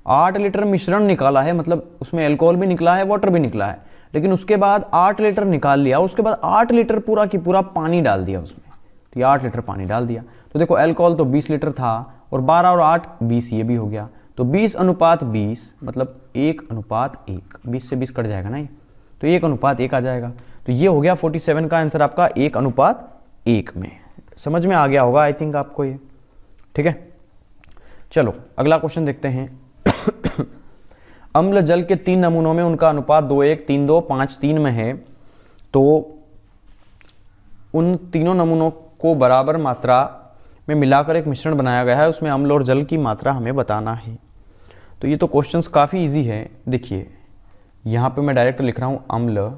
8 लीटर मिश्रण निकाला है, मतलब उसमें अल्कोहल भी निकला है, वाटर भी निकला है, लेकिन उसके बाद 8 लीटर निकाल लिया, उसके बाद 8 लीटर पूरा की पूरा पानी डाल दिया उसमें। तो ये 8 लीटर पानी डाल दिया। तो देखो अल्कोहल तो 20 लीटर था, और 12 और 8 20, ये भी हो गया। तो 20:20 मतलब 1:1, 20 से 20 कट जाएगा ना ये, तो 1:1 आ जाएगा। तो ये हो गया 47 का आंसर आपका 1:1 में। समझ में आ गया होगा आई थिंक आपको ये, ठीक है। चलो अगला क्वेश्चन देखते हैं। अम्ल जल के 3 नमूनों में उनका अनुपात 2:1, 3:2, 5:3 में है, तो उन तीनों नमूनों को बराबर मात्रा में मिलाकर एक मिश्रण बनाया गया है, उसमें अम्ल और जल की मात्रा हमें बताना है। तो ये तो क्वेश्चंस काफ़ी इजी है। देखिए यहाँ पे मैं डायरेक्ट लिख रहा हूँ अम्ल,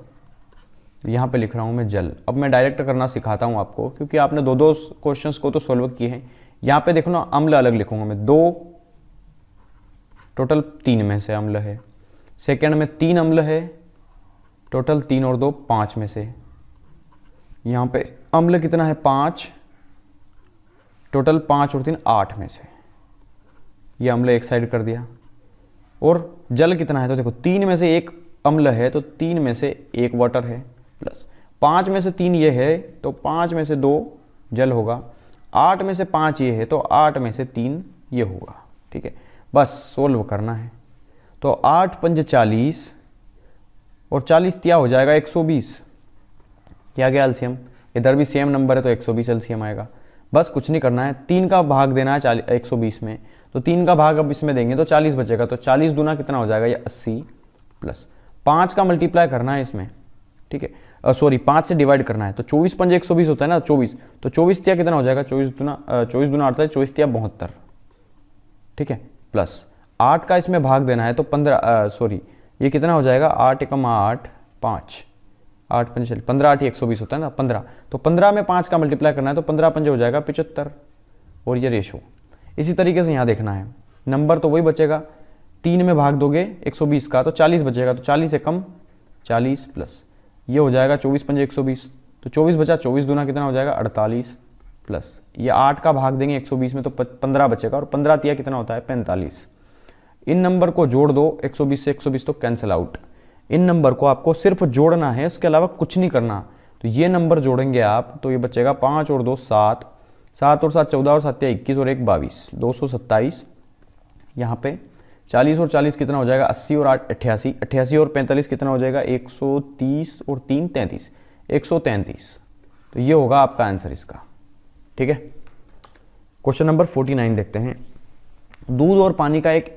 यहाँ पे लिख रहा हूँ मैं जल। अब मैं डायरेक्ट करना सिखाता हूँ आपको, क्योंकि आपने दो क्वेश्चंस को तो सोल्व किए हैं। यहाँ पे देखो ना, अम्ल अलग लिखूंगा मैं, 2 टोटल 3 में से अम्ल है। सेकेंड में 3 अम्ल है, टोटल 3 और 2 5 में से। यहाँ पे अम्ल कितना है 5, टोटल 5 और 3 8 में से। ये अम्ल एक साइड कर दिया। और जल कितना है, तो देखो 3 में से 1 अम्ल है, तो 3 में से 1 वाटर है, प्लस 5 में से 3 ये है, तो 5 में से 2 जल होगा। 8 में से 5 ये है, तो 8 में से 3 ये होगा, ठीक है। बस सोल्व करना है। तो 8 पंज 40 और 40 क्या हो जाएगा 120। क्या गया एलसीएम, इधर भी सेम नंबर है तो 120 एलसीएम आएगा। बस कुछ नहीं करना है, 3 का भाग देना है 120 में, तो 3 का भाग अब इसमें देंगे तो 40 बचेगा। तो 40 दूना कितना हो जाएगा, ये 80, प्लस 5 का मल्टीप्लाई करना है इसमें, ठीक है, सॉरी 5 से डिवाइड करना है। तो 24 पंजे 120 होता है ना, 24, तो 24 तिया कितना हो जाएगा, 24 दूना 48, 24 तिया 72, ठीक है, प्लस 8 का इसमें भाग देना है तो 15, सॉरी ये कितना हो जाएगा, 8 एकम 8 5, 8 पंजे 15, 8 120 होता है ना 15, तो 15 में 5 का मल्टीप्लाई करना है तो 15 पंजे हो जाएगा 75, और ये रेशो। इसी तरीके से यहाँ देखना है, नंबर तो वही बचेगा, 3 में भाग दोगे 120 का तो 40 बचेगा, तो 40 से कम 40, प्लस ये हो जाएगा 24 पंजे 120, तो 24 बचा, 24 दूना कितना हो जाएगा 48, प्लस ये 8 का भाग देंगे 120 में तो 15 बचेगा, और 15 तिया कितना होता है 45। इन नंबर को जोड़ दो, 120 से 120 तो कैंसिल आउट। इन नंबर को आपको सिर्फ जोड़ना है, इसके अलावा कुछ नहीं करना। तो ये नंबर जोड़ेंगे आप तो ये बचेगा 5 और 2 7, 7 और 7 14 और 7 21 और 1 22, 227। यहाँ पे 40 और 40 कितना हो जाएगा 80 और 8 88, 88 और 45 कितना हो जाएगा 130 और 3 33, 133। तो ये होगा आपका आंसर इसका, ठीक है। क्वेश्चन नंबर 49 देखते हैं। दूध और पानी का एक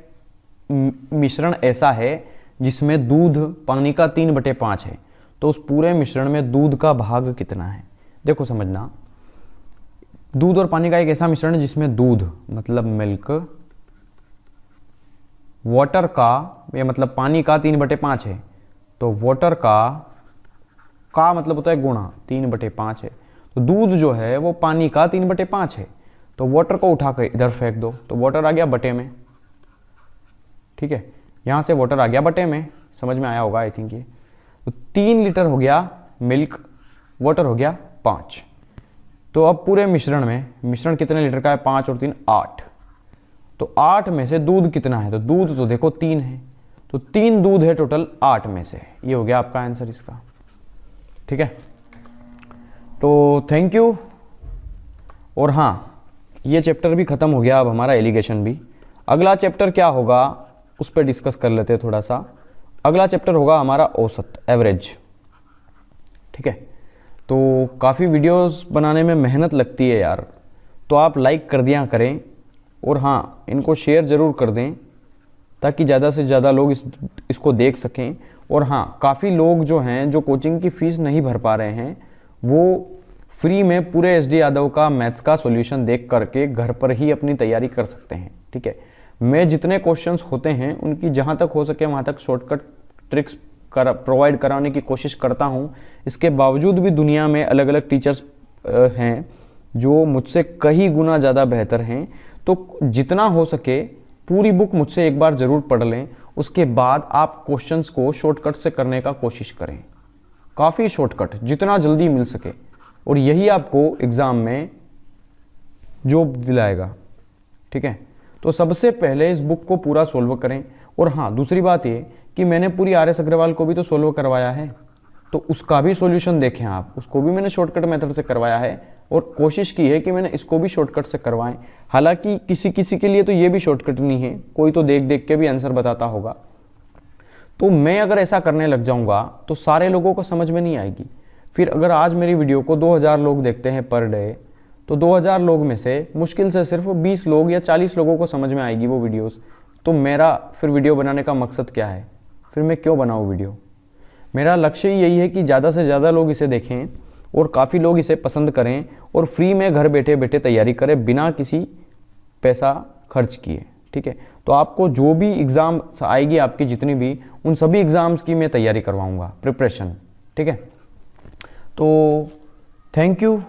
मिश्रण ऐसा है जिसमें दूध पानी का 3/5 है, तो उस पूरे मिश्रण में दूध का भाग कितना है। देखो समझना, दूध और पानी का एक ऐसा मिश्रण है जिसमें दूध मतलब मिल्क, वाटर का ये मतलब पानी का 3/5 है, तो वाटर का मतलब होता है गुणा, 3/5 है, तो दूध जो है वो पानी का 3/5 है, तो वाटर को उठाकर इधर फेंक दो तो वाटर आ गया बटे में, ठीक है। यहाँ से वाटर आ गया बटे में, समझ में आया होगा आई थिंक ये। तो 3 लीटर हो गया मिल्क, वाटर हो गया 5। तो अब पूरे मिश्रण में, मिश्रण कितने लीटर का है 5 और 3 8, तो 8 में से दूध कितना है, तो दूध तो देखो 3 है, तो 3 दूध है टोटल 8 में से। ये हो गया आपका आंसर इसका, ठीक है। तो थैंक यू। और हाँ, ये चैप्टर भी खत्म हो गया, अब हमारा एलिगेशन भी। अगला चैप्टर क्या होगा उस पर डिस्कस कर लेते हैं थोड़ा सा। अगला चैप्टर होगा हमारा औसत, एवरेज, ठीक है। तो काफ़ी वीडियोस बनाने में मेहनत लगती है यार, तो आप लाइक कर दिया करें, और हाँ इनको शेयर ज़रूर कर दें ताकि ज़्यादा से ज़्यादा लोग इसको देख सकें। और हाँ, काफ़ी लोग जो हैं जो कोचिंग की फ़ीस नहीं भर पा रहे हैं, वो फ्री में पूरे एस डी यादव का मैथ्स का सॉल्यूशन देख करके घर पर ही अपनी तैयारी कर सकते हैं, ठीक है। मैं जितने क्वेश्चंस होते हैं उनकी जहाँ तक हो सके वहाँ तक शॉर्टकट ट्रिक्स प्रोवाइड कराने की कोशिश करता हूँ। इसके बावजूद भी दुनिया में अलग अलग टीचर्स हैं जो मुझसे कई गुना ज़्यादा बेहतर हैं, तो जितना हो सके पूरी बुक मुझसे एक बार ज़रूर पढ़ लें, उसके बाद आप क्वेश्चंस को शॉर्टकट से करने का कोशिश करें, काफ़ी शॉर्टकट जितना जल्दी मिल सके, और यही आपको एग्ज़ाम में जॉब दिलाएगा, ठीक है। तो सबसे पहले इस बुक को पूरा सोल्व करें। और हाँ, दूसरी बात ये कि मैंने पूरी RS अग्रवाल को भी तो सोल्व करवाया है, तो उसका भी सॉल्यूशन देखें आप, उसको भी मैंने शॉर्टकट मेथड से करवाया है, और कोशिश की है कि मैंने इसको भी शॉर्टकट से करवाएं। हालांकि किसी किसी के लिए तो ये भी शॉर्टकट नहीं है, कोई तो देख देख के भी आंसर बताता होगा। तो मैं अगर ऐसा करने लग जाऊंगा तो सारे लोगों को समझ में नहीं आएगी। फिर अगर आज मेरी वीडियो को 2000 लोग देखते हैं पर डे, तो 2000 लोग में से मुश्किल से सिर्फ 20 लोग या 40 लोगों को समझ में आएगी वो वीडियोस। तो मेरा फिर वीडियो बनाने का मकसद क्या है, फिर मैं क्यों बनाऊँ वीडियो? मेरा लक्ष्य यही है कि ज़्यादा से ज़्यादा लोग इसे देखें और काफ़ी लोग इसे पसंद करें और फ्री में घर बैठे बैठे तैयारी करें बिना किसी पैसा खर्च किए। ठीक है, तो आपको जो भी एग्ज़ाम आएगी आपकी जितनी भी, उन सभी एग्ज़ाम्स की मैं तैयारी करवाऊंगा, प्रिपरेशन। ठीक है, तो thank you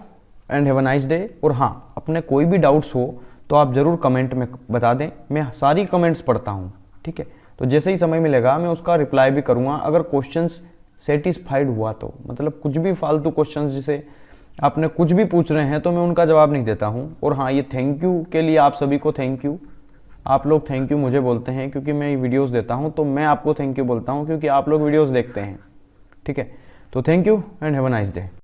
and have a nice day. और हाँ, अपने कोई भी डाउट्स हो तो आप ज़रूर कमेंट में बता दें, मैं सारी कमेंट्स पढ़ता हूँ। ठीक है, तो जैसे ही समय मिलेगा मैं उसका रिप्लाई भी करूँगा। अगर क्वेश्चंस सेटिस्फाइड हुआ तो, मतलब कुछ भी फालतू क्वेश्चंस जिसे आपने कुछ भी पूछ रहे हैं तो मैं उनका जवाब नहीं देता हूँ। और हाँ, ये थैंक यू के लिए आप सभी को थैंक यू। आप लोग थैंक यू मुझे बोलते हैं क्योंकि मैं वीडियोस देता हूँ, तो मैं आपको थैंक यू बोलता हूँ क्योंकि आप लोग वीडियोस देखते हैं। ठीक है, तो thank you and have a nice day.